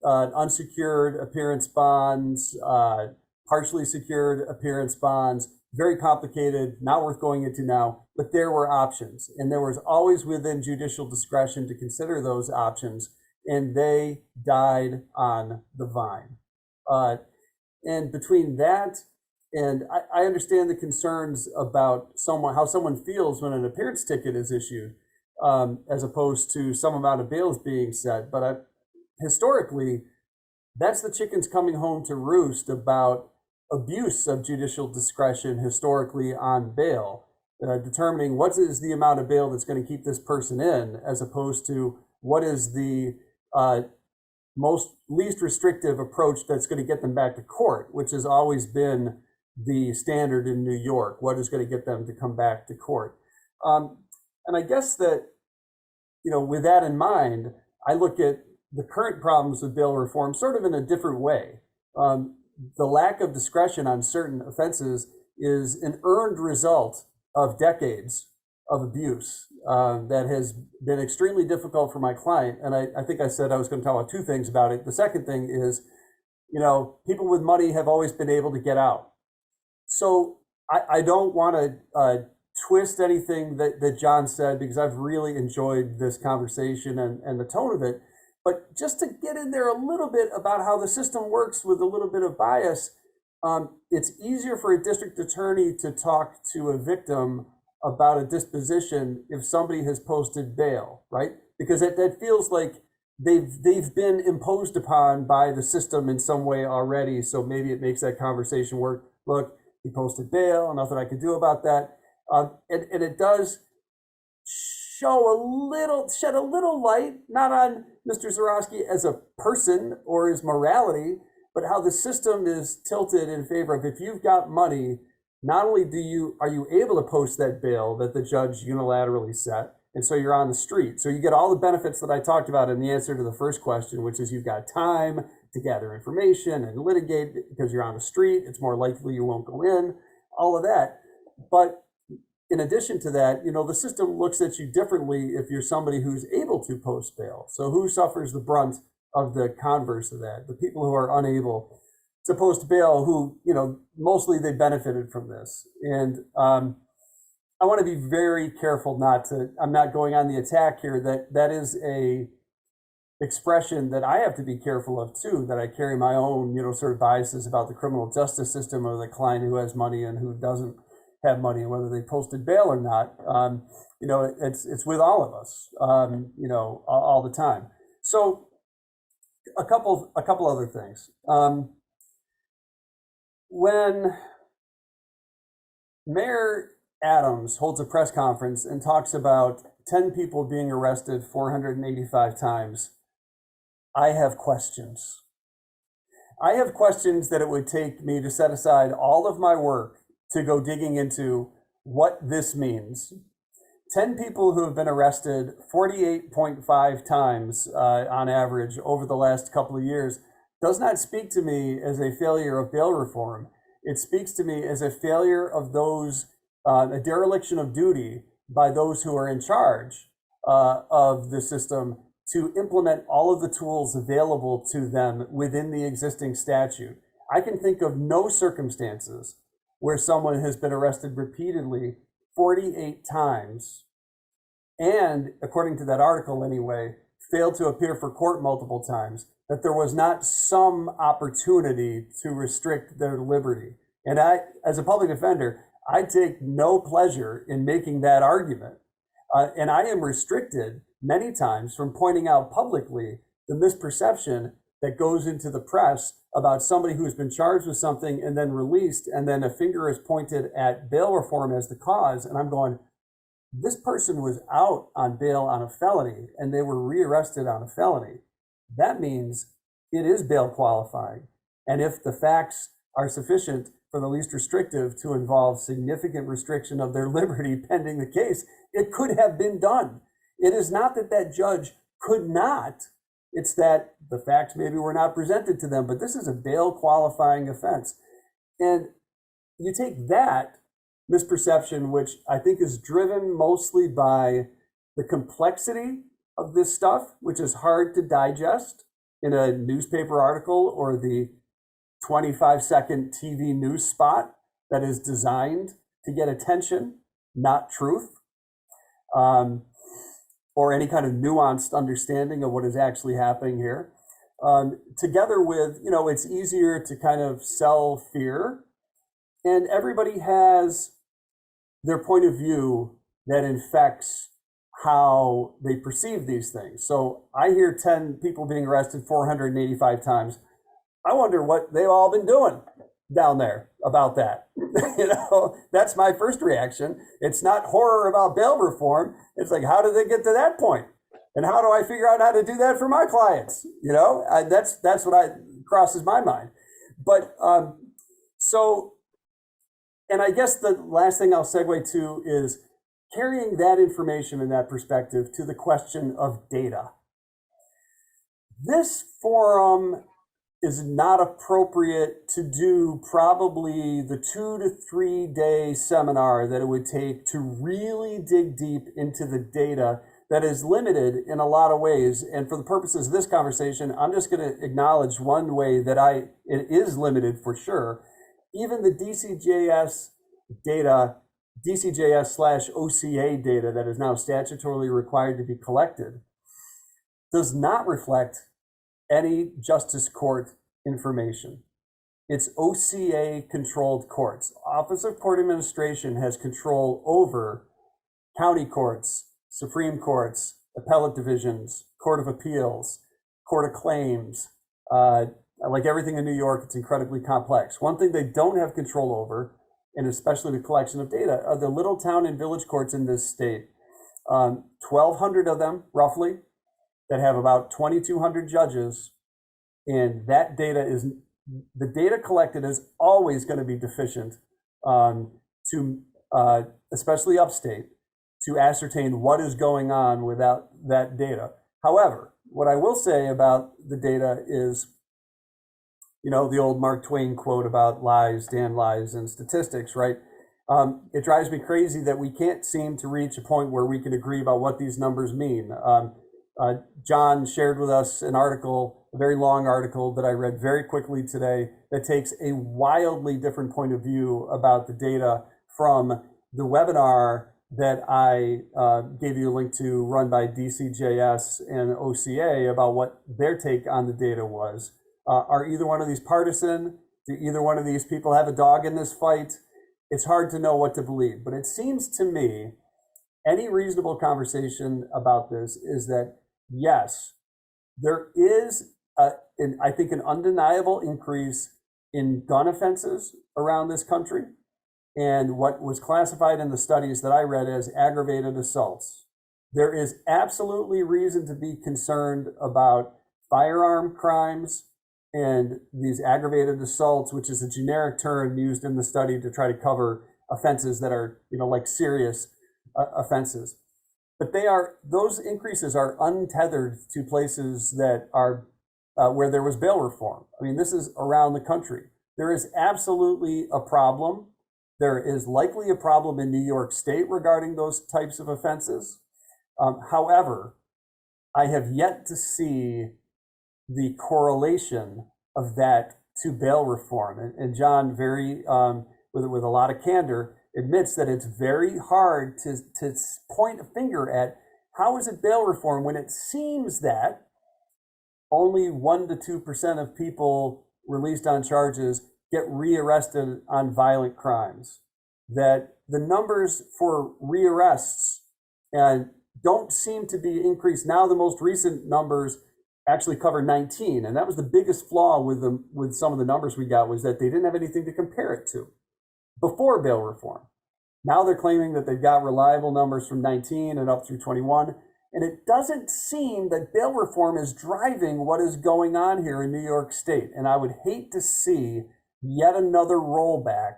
unsecured appearance bonds, partially secured appearance bonds. Very complicated, not worth going into now, but there were options, and there was always within judicial discretion to consider those options, and they died on the vine. And between that, and I understand the concerns about how someone feels when an appearance ticket is issued, as opposed to some amount of bail is being set, but historically, that's the chickens coming home to roost about abuse of judicial discretion historically on bail, determining what is the amount of bail that's going to keep this person in, as opposed to what is the least restrictive approach that's going to get them back to court, which has always been the standard in New York. What is going to get them to come back to court? And I guess that, with that in mind, I look at the current problems with bail reform sort of in a different way. The lack of discretion on certain offenses is an earned result of decades of abuse that has been extremely difficult for my client. And I think I said I was going to talk about 2 things about it. The second thing is, people with money have always been able to get out. So I don't want to twist anything that John said, because I've really enjoyed this conversation and the tone of it. But just to get in there a little bit about how the system works with a little bit of bias, it's easier for a district attorney to talk to a victim about a disposition if somebody has posted bail, right? Because that feels like they've been imposed upon by the system in some way already. So maybe it makes that conversation work. Look, he posted bail, nothing I can do about that. And it does shed a little light, not on Mr. Zuroski as a person or his morality, but how the system is tilted in favor of, if you've got money, not only are you able to post that bail that the judge unilaterally set, and so you're on the street. So you get all the benefits that I talked about in the answer to the first question, which is you've got time to gather information and litigate because you're on the street. It's more likely you won't go in, all of that. But in addition to that, the system looks at you differently if you're somebody who's able to post bail. So who suffers the brunt of the converse of that? The people who are unable to post bail, who, mostly they benefited from this. And I want to be very careful I'm not going on the attack here, that is a expression that I have to be careful of too, that I carry my own, sort of biases about the criminal justice system, or the client who has money and who doesn't have money, whether they posted bail or not. It's with all of us, all the time. So a couple other things. When Mayor Adams holds a press conference and talks about 10 people being arrested 485 times, I have questions. I have questions that it would take me to set aside all of my work to go digging into what this means. 10 people who have been arrested 48.5 times on average over the last couple of years does not speak to me as a failure of bail reform. It speaks to me as a failure of a dereliction of duty by those who are in charge of the system to implement all of the tools available to them within the existing statute. I can think of no circumstances where someone has been arrested repeatedly 48 times and, according to that article anyway, failed to appear for court multiple times, that there was not some opportunity to restrict their liberty. And I, as a public defender, I take no pleasure in making that argument. And I am restricted many times from pointing out publicly the misperception that goes into the press about somebody who's been charged with something and then released, and then a finger is pointed at bail reform as the cause. And I'm going, this person was out on bail on a felony and they were rearrested on a felony. That means it is bail qualifying. And if the facts are sufficient for the least restrictive to involve significant restriction of their liberty pending the case, it could have been done. It is not that that judge could not, it's that the facts maybe were not presented to them, but this is a bail qualifying offense. And you take that misperception, which I think is driven mostly by the complexity of this stuff, which is hard to digest in a newspaper article or the 25-second TV news spot that is designed to get attention, not truth, or any kind of nuanced understanding of what is actually happening here. Together with, it's easier to kind of sell fear, and everybody has their point of view that infects how they perceive these things. So I hear 10 people being arrested 485 times. I wonder what they've all been doing down there about that. That's my first reaction. It's not horror about bail reform. It's like, how did they get to that point? And how do I figure out how to do that for my clients? That's what crosses my mind. But and I guess the last thing I'll segue to is carrying that information and that perspective to the question of data. This forum is not appropriate to do probably the 2 to 3 day seminar that it would take to really dig deep into the data that is limited in a lot of ways. And for the purposes of this conversation, I'm just going to acknowledge one way that it is limited for sure. Even the DCJS data, DCJS/OCA data that is now statutorily required to be collected, does not reflect any justice court information. It's OCA controlled courts. Office of Court Administration has control over county courts, Supreme Courts, appellate divisions, Court of Appeals, Court of Claims. Like everything in New York, it's incredibly complex. One thing they don't have control over and especially the collection of data, are the little town and village courts in this state. 1,200 of them, roughly, that have about 2,200 judges, and that data is, the data collected is always going to be deficient to, especially upstate, to ascertain what is going on without that data. However, what I will say about the data is, you know, the old Mark Twain quote about lies, damn lies, and statistics, right? It drives me crazy that we can't seem to reach a point where we can agree about what these numbers mean. John shared with us an article, a very long article that I read very quickly today, that takes a wildly different point of view about the data from the webinar that I gave you a link to, run by DCJS and OCA, about what their take on the data was. Are either one of these partisan? Do either one of these people have a dog in this fight? It's hard to know what to believe, but it seems to me any reasonable conversation about this is that, yes, there is, I think, an undeniable increase in gun offenses around this country, and what was classified in the studies that I read as aggravated assaults. There is absolutely reason to be concerned about firearm crimes and these aggravated assaults, which is a generic term used in the study to try to cover offenses that are, you know, like serious offenses. But those increases are untethered to places that are where there was bail reform. I mean, this is around the country. There is absolutely a problem. There is likely a problem in New York State regarding those types of offenses. However, I have yet to see the correlation of that to bail reform. And John, very with a lot of candor, admits that it's very hard to point a finger at how is it bail reform when it seems that only 1 to 2% of people released on charges get rearrested on violent crimes, that the numbers for rearrests don't seem to be increased. Now the most recent numbers actually cover 19, and that was the biggest flaw with some of the numbers we got, was that they didn't have anything to compare it to before bail reform. Now they're claiming that they've got reliable numbers from 19 and up through 21, and it doesn't seem that bail reform is driving what is going on here in New York State. And I would hate to see yet another rollback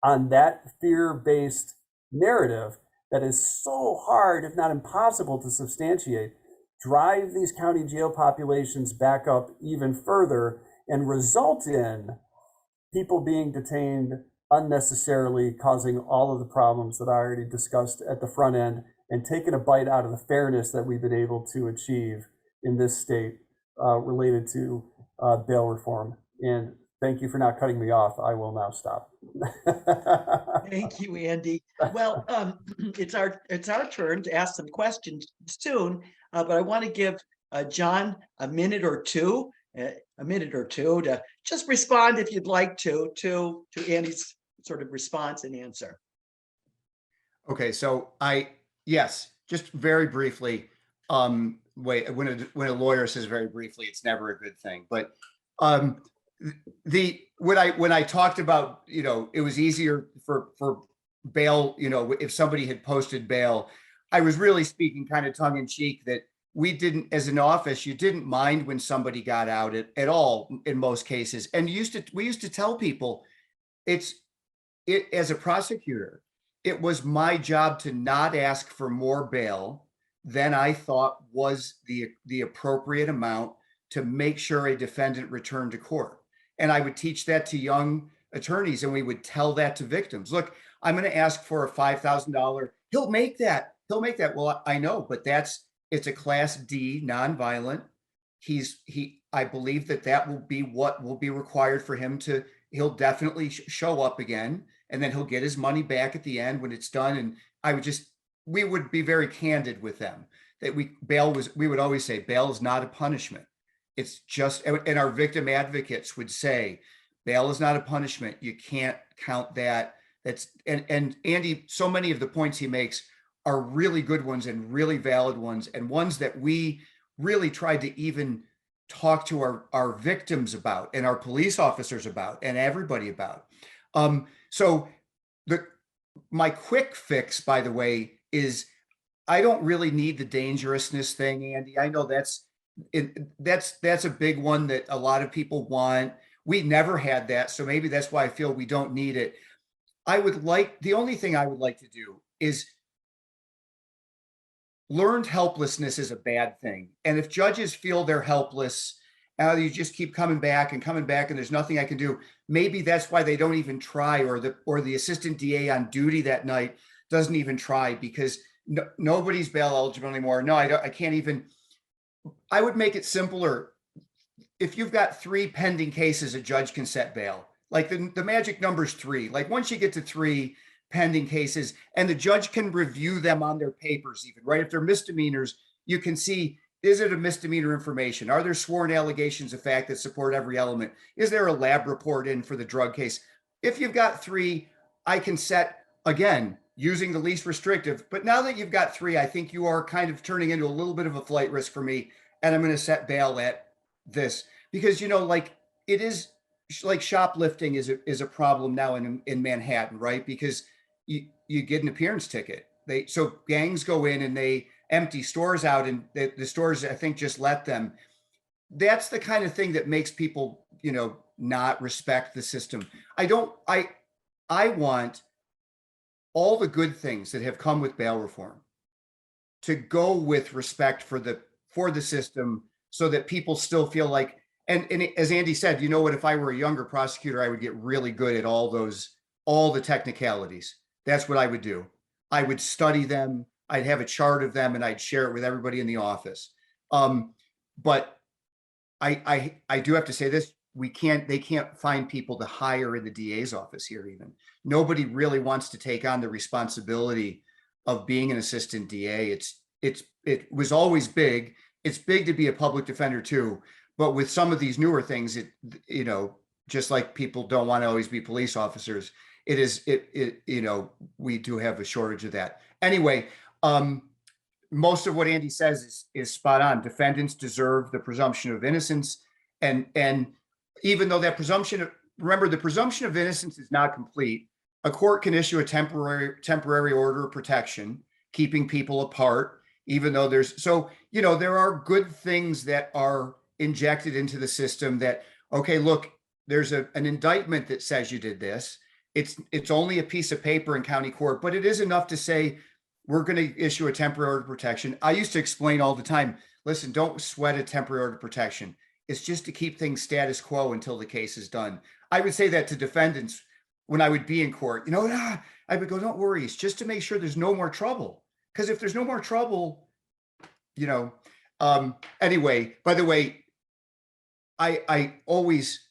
on that fear-based narrative that is so hard, if not impossible, to substantiate, drive these county jail populations back up even further and result in people being detained unnecessarily, causing all of the problems that I already discussed at the front end, and taking a bite out of the fairness that we've been able to achieve in this state related to bail reform. And thank you for not cutting me off. I will now stop. Thank you, Andy. Well, it's our turn to ask some questions soon, but I want to give John a minute or two to just respond, if you'd like to Andy's sort of response and answer. Okay, so yes, just very briefly. Wait, when a lawyer says very briefly, it's never a good thing. But when I talked about, you know, it was easier for bail, you know, if somebody had posted bail, I was really speaking kind of tongue in cheek that we didn't, as an office, you didn't mind when somebody got out at all in most cases. And we used to tell people, as a prosecutor, it was my job to not ask for more bail than I thought was the appropriate amount to make sure a defendant returned to court. And I would teach that to young attorneys, and we would tell that to victims. Look, I'm going to ask for a $5,000. He'll make that. Well, I know, but it's a class D nonviolent. I believe that will be what will be required for him he'll definitely show up again, and then he'll get his money back at the end when it's done. And we would be very candid with them that we would always say bail is not a punishment. It's just, and our victim advocates would say, bail is not a punishment. You can't count that. And Andy, so many of the points he makes are really good ones and really valid ones, and ones that we really tried to even talk to our victims about, and our police officers about, and everybody about. So my quick fix, by the way, is I don't really need the dangerousness thing, Andy. I know that's a big one that a lot of people want. We never had that, so maybe that's why I feel we don't need it. The only thing I would like to do is learned helplessness is a bad thing. And if judges feel they're helpless, you just keep coming back and there's nothing I can do. Maybe that's why they don't even try, or the assistant DA on duty that night doesn't even try, because nobody's bail eligible anymore. No, I can't even. I would make it simpler. If you've got 3 pending cases, a judge can set bail. Like the magic number's 3. Like once you get to 3 pending cases, and the judge can review them on their papers even, right? If they're misdemeanors, you can see, is it a misdemeanor information? Are there sworn allegations of fact that support every element? Is there a lab report in for the drug case? If you've got 3, I can set, again, using the least restrictive. But now that you've got 3, I think you are kind of turning into a little bit of a flight risk for me. And I'm going to set bail at this, because, like it is like shoplifting is a problem now in Manhattan, right? Because you get an appearance ticket. So gangs go in and they empty stores out, and the stores, I think, just let them. That's the kind of thing that makes people, not respect the system. I want all the good things that have come with bail reform to go with respect for the system, so that people still feel like, and as Andy said, if I were a younger prosecutor, I would get really good at all the technicalities. That's what I would do. I would study them. I'd have a chart of them, and I'd share it with everybody in the office. But I do have to say this: they can't find people to hire in the DA's office here. Even nobody really wants to take on the responsibility of being an assistant DA. It was always big. It's big to be a public defender too, but with some of these newer things, just like people don't want to always be police officers, we do have a shortage of that. Anyway, most of what Andy says is spot on. Defendants deserve the presumption of innocence, and even though that presumption, remember, the presumption of innocence is not complete. A court can issue a temporary order of protection, keeping people apart, even though there are good things that are injected into the system that, okay, look, there's an indictment that says you did this. It's only a piece of paper in county court, but it is enough to say, we're going to issue a temporary order of protection. I used to explain all the time, listen, don't sweat a temporary order of protection. It's just to keep things status quo until the case is done. I would say that to defendants when I would be in court. I would go, don't worry, it's just to make sure there's no more trouble. Because if there's no more trouble, anyway, by the way, I always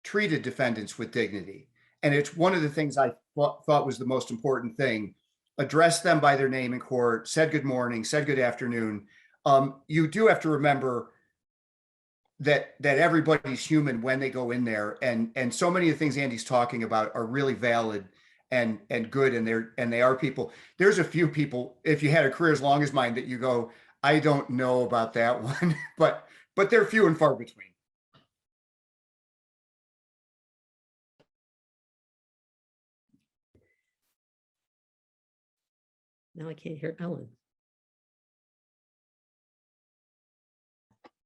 treated defendants with dignity. And it's one of the things I thought was the most important thing. Addressed them by their name in court, said good morning, said good afternoon. You do have to remember that everybody's human when they go in there. And so many of the things Andy's talking about are really valid and good, and they are people. There's a few people, if you had a career as long as mine, that you go, I don't know about that one, but they're few and far between. Now I can't hear Ellen.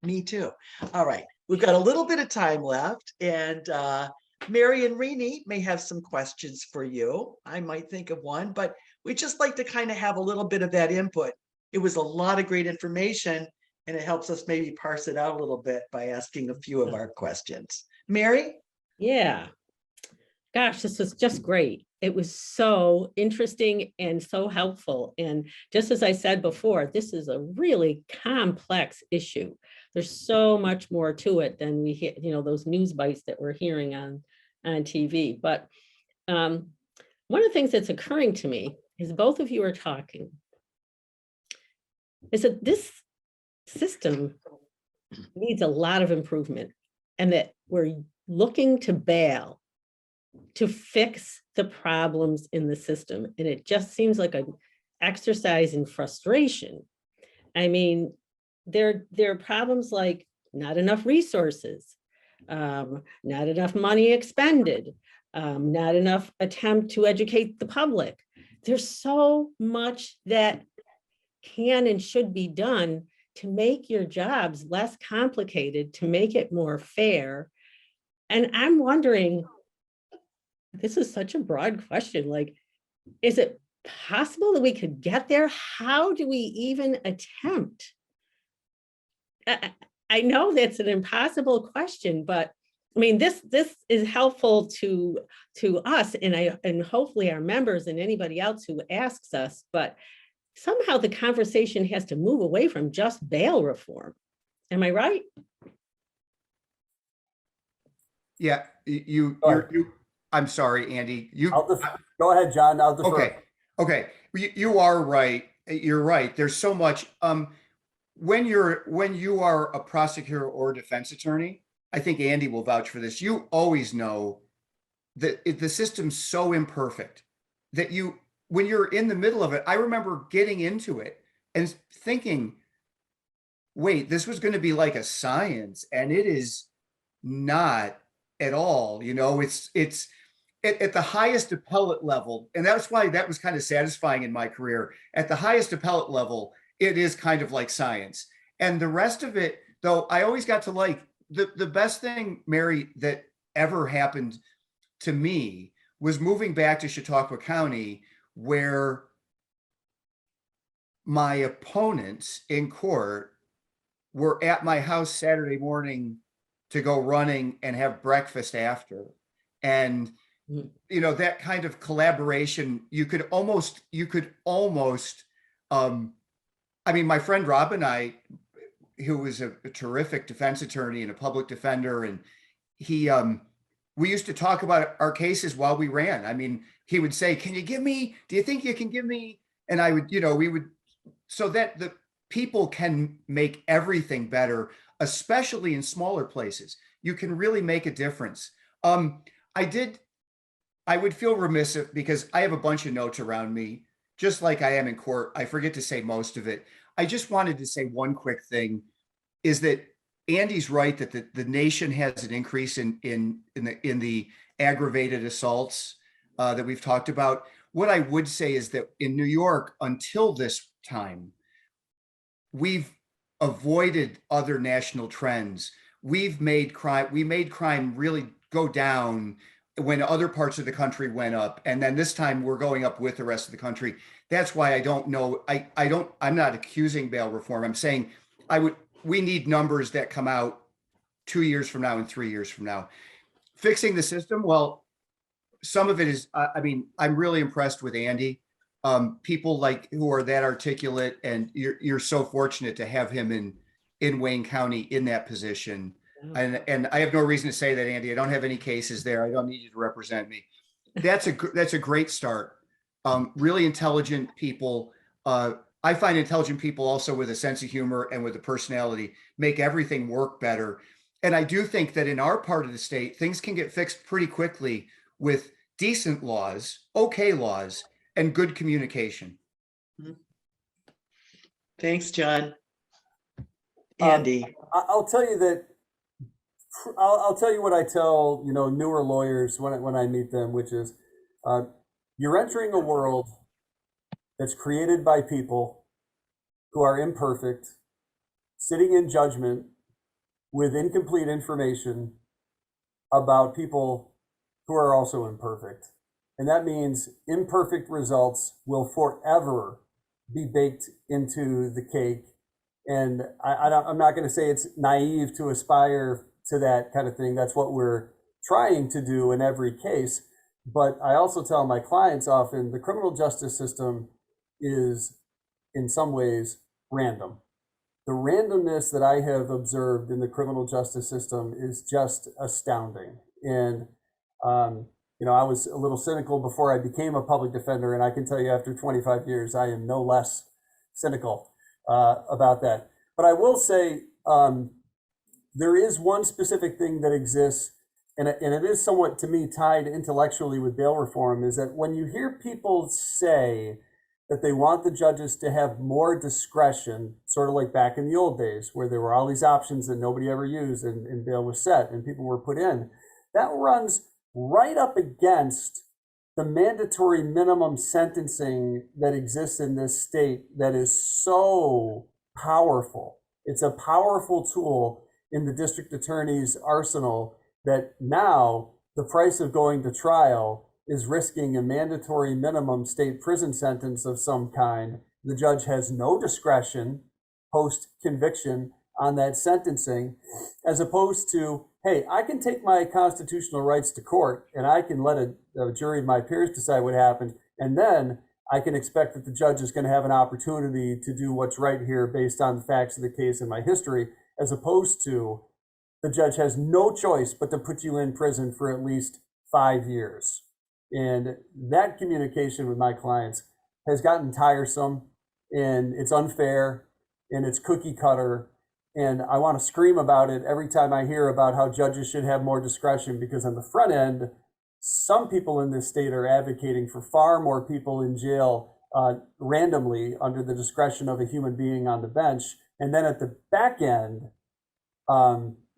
Me too. All right. We've got a little bit of time left, and Mary and Rini may have some questions for you. I might think of one, but we just like to kind of have a little bit of that input. It was a lot of great information, and it helps us maybe parse it out a little bit by asking a few of our questions. Mary? Yeah. Gosh, this was just great. It was so interesting and so helpful. And just as I said before, this is a really complex issue. There's so much more to it than we hear, those news bites that we're hearing on TV. But one of the things that's occurring to me is both of you are talking is that this system needs a lot of improvement, and that we're looking to bail to fix the problems in the system. And it just seems like an exercise in frustration. I mean, there are problems like not enough resources, not enough money expended, not enough attempt to educate the public. There's so much that can and should be done to make your jobs less complicated, to make it more fair. And I'm wondering, this is such a broad question, like, is it possible that we could get there? How do we even attempt? I know that's an impossible question, but I mean, this is helpful to us and hopefully our members and anybody else who asks us, but somehow the conversation has to move away from just bail reform. Am I right? Yeah, I'm sorry, Andy. Go ahead, John. I'll defer. Okay. You are right. You're right. There's so much. When you are a prosecutor or defense attorney, I think Andy will vouch for this. You always know that the system's so imperfect that when you're in the middle of it, I remember getting into it and thinking, wait, this was going to be like a science, and it is not at all. It's at the highest appellate level, and that's why that was kind of satisfying in my career. At the highest appellate level, it is kind of like science. And the rest of it, though, I always got to like the best thing, Mary, that ever happened to me was moving back to Chautauqua County, where my opponents in court were at my house Saturday morning to go running and have breakfast after. And that kind of collaboration, you could almost I mean, my friend Rob and I, who was a terrific defense attorney and a public defender, and we used to talk about our cases while we ran. I mean, he would say, do you think you can give me? And I would, we would, so that the people can make everything better, especially in smaller places. You can really make a difference. I would feel remiss because I have a bunch of notes around me, just like I am in court. I forget to say most of it. I just wanted to say one quick thing is that Andy's right that the nation has an increase in the aggravated assaults that we've talked about. What I would say is that in New York, until this time, we've avoided other national trends. We made crime really go down when other parts of the country went up. And then this time we're going up with the rest of the country. That's why I don't know. I'm not accusing bail reform. I'm saying we need numbers that come out 2 years from now and 3 years from now. Fixing the system. Well, some of it is, I'm really impressed with Andy. People like who are that articulate, and you're so fortunate to have him in Wayne County in that position. And I have no reason to say that, Andy. I don't have any cases there. I don't need you to represent me. That's a great start. Really intelligent people. I find intelligent people also with a sense of humor and with a personality make everything work better. And I do think that in our part of the state, things can get fixed pretty quickly with decent laws, okay laws, and good communication. Thanks, John. Andy. I'll tell you that. I'll tell you what I tell newer lawyers when I meet them, which is you're entering a world that's created by people who are imperfect, sitting in judgment with incomplete information about people who are also imperfect. And that means imperfect results will forever be baked into the cake. And I'm not going to say it's naive to aspire to that kind of thing. That's what we're trying to do in every case. But I also tell my clients often the criminal justice system is in some ways random. The randomness that I have observed in the criminal justice system is just astounding. And, I was a little cynical before I became a public defender, and I can tell you after 25 years, I am no less cynical about that. But I will say there is one specific thing that exists, and it is somewhat, to me, tied intellectually with bail reform, is that when you hear people say that they want the judges to have more discretion, sort of like back in the old days, where there were all these options that nobody ever used and bail was set and people were put in, that runs right up against the mandatory minimum sentencing that exists in this state that is so powerful. It's a powerful tool in the district attorney's arsenal that now the price of going to trial is risking a mandatory minimum state prison sentence of some kind. The judge has no discretion post-conviction on that sentencing, as opposed to, hey, I can take my constitutional rights to court and I can let a jury of my peers decide what happened. And then I can expect that the judge is going to have an opportunity to do what's right here based on the facts of the case and my history, as opposed to the judge has no choice but to put you in prison for at least 5 years. And that communication with my clients has gotten tiresome, and it's unfair, and it's cookie cutter. And I want to scream about it every time I hear about how judges should have more discretion, because on the front end, some people in this state are advocating for far more people in jail randomly under the discretion of a human being on the bench. And then at the back end,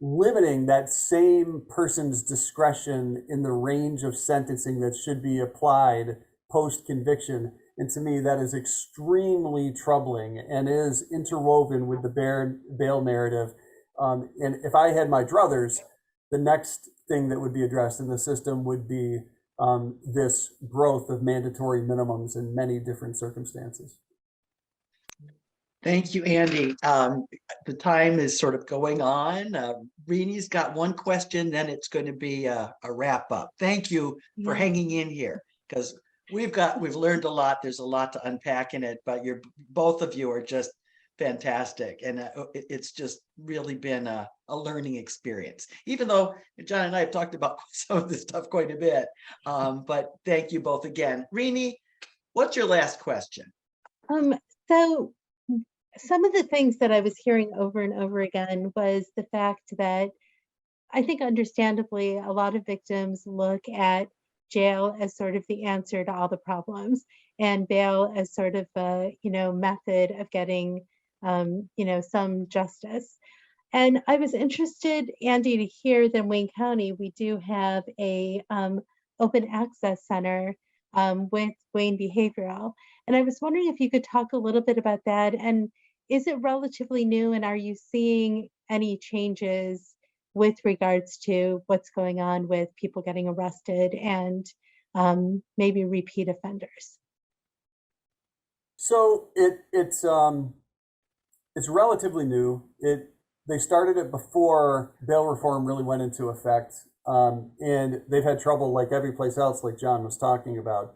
limiting that same person's discretion in the range of sentencing that should be applied post-conviction. And to me, that is extremely troubling and is interwoven with the bail narrative. And if I had my druthers, the next thing that would be addressed in the system would be this growth of mandatory minimums in many different circumstances. Thank you, Andy. The time is sort of going on. Reni's got one question, then it's going to be a wrap up. Thank you for hanging in here, because we've learned a lot. There's a lot to unpack in it, but both of you are just fantastic. And it's just really been a learning experience, even though John and I have talked about some of this stuff quite a bit. But thank you both again. Rini, what's your last question? So some of the things that I was hearing over and over again was the fact that I think understandably, a lot of victims look at jail as sort of the answer to all the problems, and bail as sort of a, method of getting, some justice. And I was interested, Andy, to hear that in Wayne County, we do have a open access center with Wayne Behavioral. And I was wondering if you could talk a little bit about that. And is it relatively new? And are you seeing any changes with regards to what's going on with people getting arrested and maybe repeat offenders? So it's relatively new. They started it before bail reform really went into effect, and they've had trouble, like every place else, like John was talking about,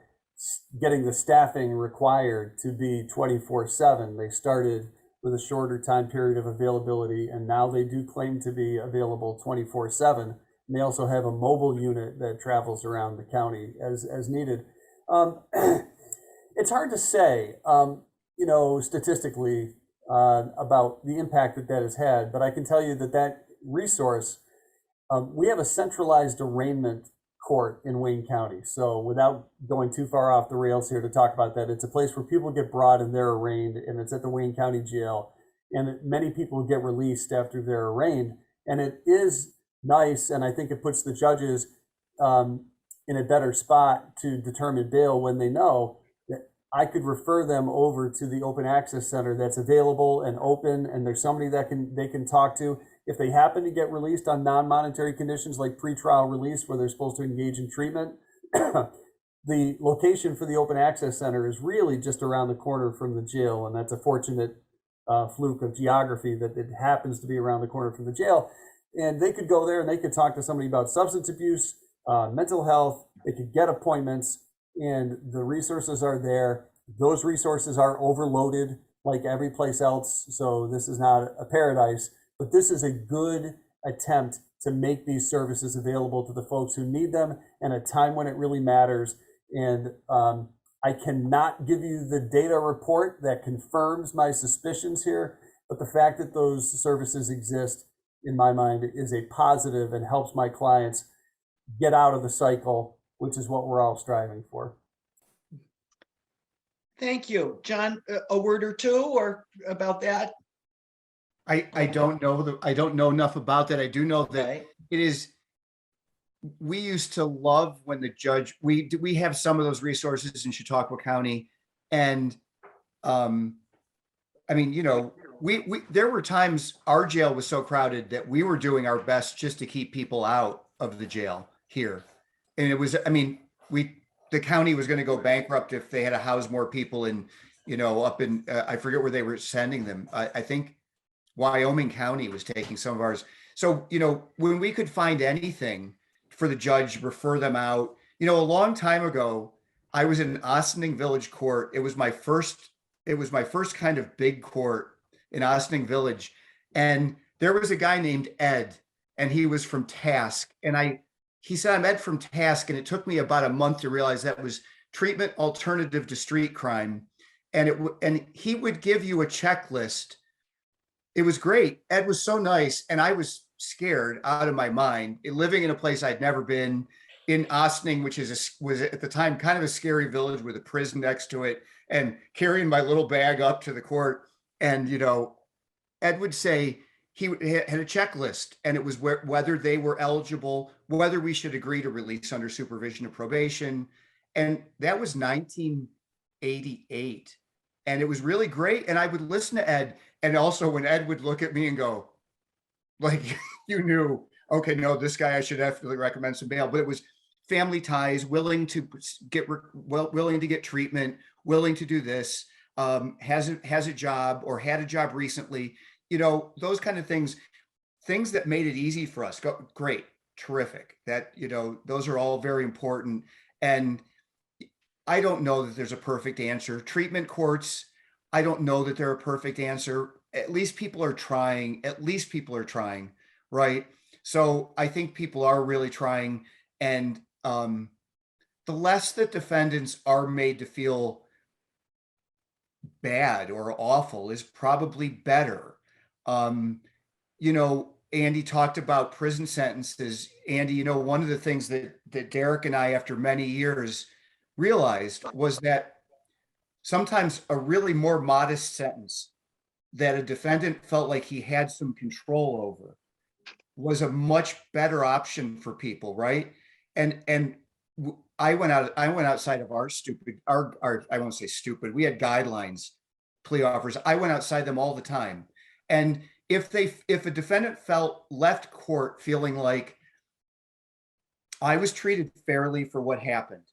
getting the staffing required to be 24/7. They started with a shorter time period of availability, and now they do claim to be available 24/7. And they also have a mobile unit that travels around the county as needed. It's hard to say, statistically about the impact that has had, but I can tell you that resource, we have a centralized arraignment court in Wayne County. So without going too far off the rails here to talk about that, it's a place where people get brought and they're arraigned, and it's at the Wayne County Jail. And many people get released after they're arraigned. And it is nice, and I think it puts the judges in a better spot to determine bail when they know that I could refer them over to the open access center that's available and open, and there's somebody that they can talk to. If they happen to get released on non-monetary conditions like pretrial release where they're supposed to engage in treatment, the location for the open access center is really just around the corner from the jail. And that's a fortunate fluke of geography that it happens to be around the corner from the jail. And they could go there and they could talk to somebody about substance abuse, mental health. They could get appointments, and the resources are there. Those resources are overloaded like every place else. So this is not a paradise. But this is a good attempt to make these services available to the folks who need them in a time when it really matters. And I cannot give you the data report that confirms my suspicions here, but the fact that those services exist, in my mind, is a positive and helps my clients get out of the cycle, which is what we're all striving for. Thank you. John, a word or two about that? I don't know enough about that. I do know that Okay. it is we used to love when the judge, we have some of those resources in Chautauqua County. And I mean, you know, there were times our jail was so crowded that we were doing our best just to keep people out of the jail here. And it was, I mean, the county was going to go bankrupt if they had to house more people in, you know, up in, I forget where they were sending them. I think Wyoming County was taking some of ours. So, you know, when we could find anything for the judge, refer them out. You know, a long time ago, I was in Ossining Village Court. It was my first kind of big court in Ossining Village. And there was a guy named Ed, and he was from Task. And he said, I'm Ed from Task. And it took me about a month to realize that was treatment alternative to street crime. And he would give you a checklist. It was great. Ed was so nice. And I was scared out of my mind, living in a place I'd never been, in Ossining, which was at the time kind of a scary village with a prison next to it, and carrying my little bag up to the court. And, you know, Ed would say he had a checklist, and it was whether they were eligible, whether we should agree to release under supervision of probation. And that was 1988. And it was really great. And I would listen to Ed. And also when Ed would look at me and go, like, you knew, okay, no, this guy, I should definitely recommend some bail. But it was family ties, willing to get treatment, willing to do this, has a job or had a job recently, you know, those kind of things that made it easy for us. Great, terrific. That, you know, those are all very important. And I don't know that there's a perfect answer. Treatment courts, I don't know that they're a perfect answer. At least people are trying. Right? So I think people are really trying. And the less that defendants are made to feel bad or awful is probably better. You know, Andy talked about prison sentences. Andy, you know, one of the things that Derek and I, after many years, realized was that sometimes a really more modest sentence that a defendant felt like he had some control over was a much better option for people, right? And I went outside of our I won't say stupid, we had guidelines, plea offers. I went outside them all the time. And if a defendant left court feeling like I was treated fairly for what happened,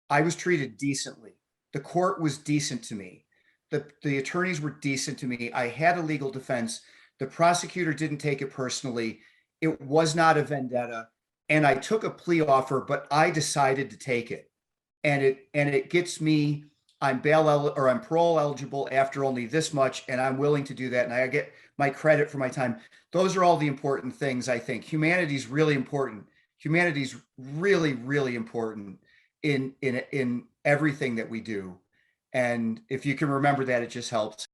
I was treated decently, the court was decent to me, the attorneys were decent to me, I had a legal defense, the prosecutor didn't take it personally, it was not a vendetta, and I took a plea offer, but I decided to take it. And it gets me, I'm parole eligible after only this much, and I'm willing to do that, and I get my credit for my time. Those are all the important things, I think. Humanity's really important. Humanity's really, really important in everything that we do. And if you can remember that, it just helps.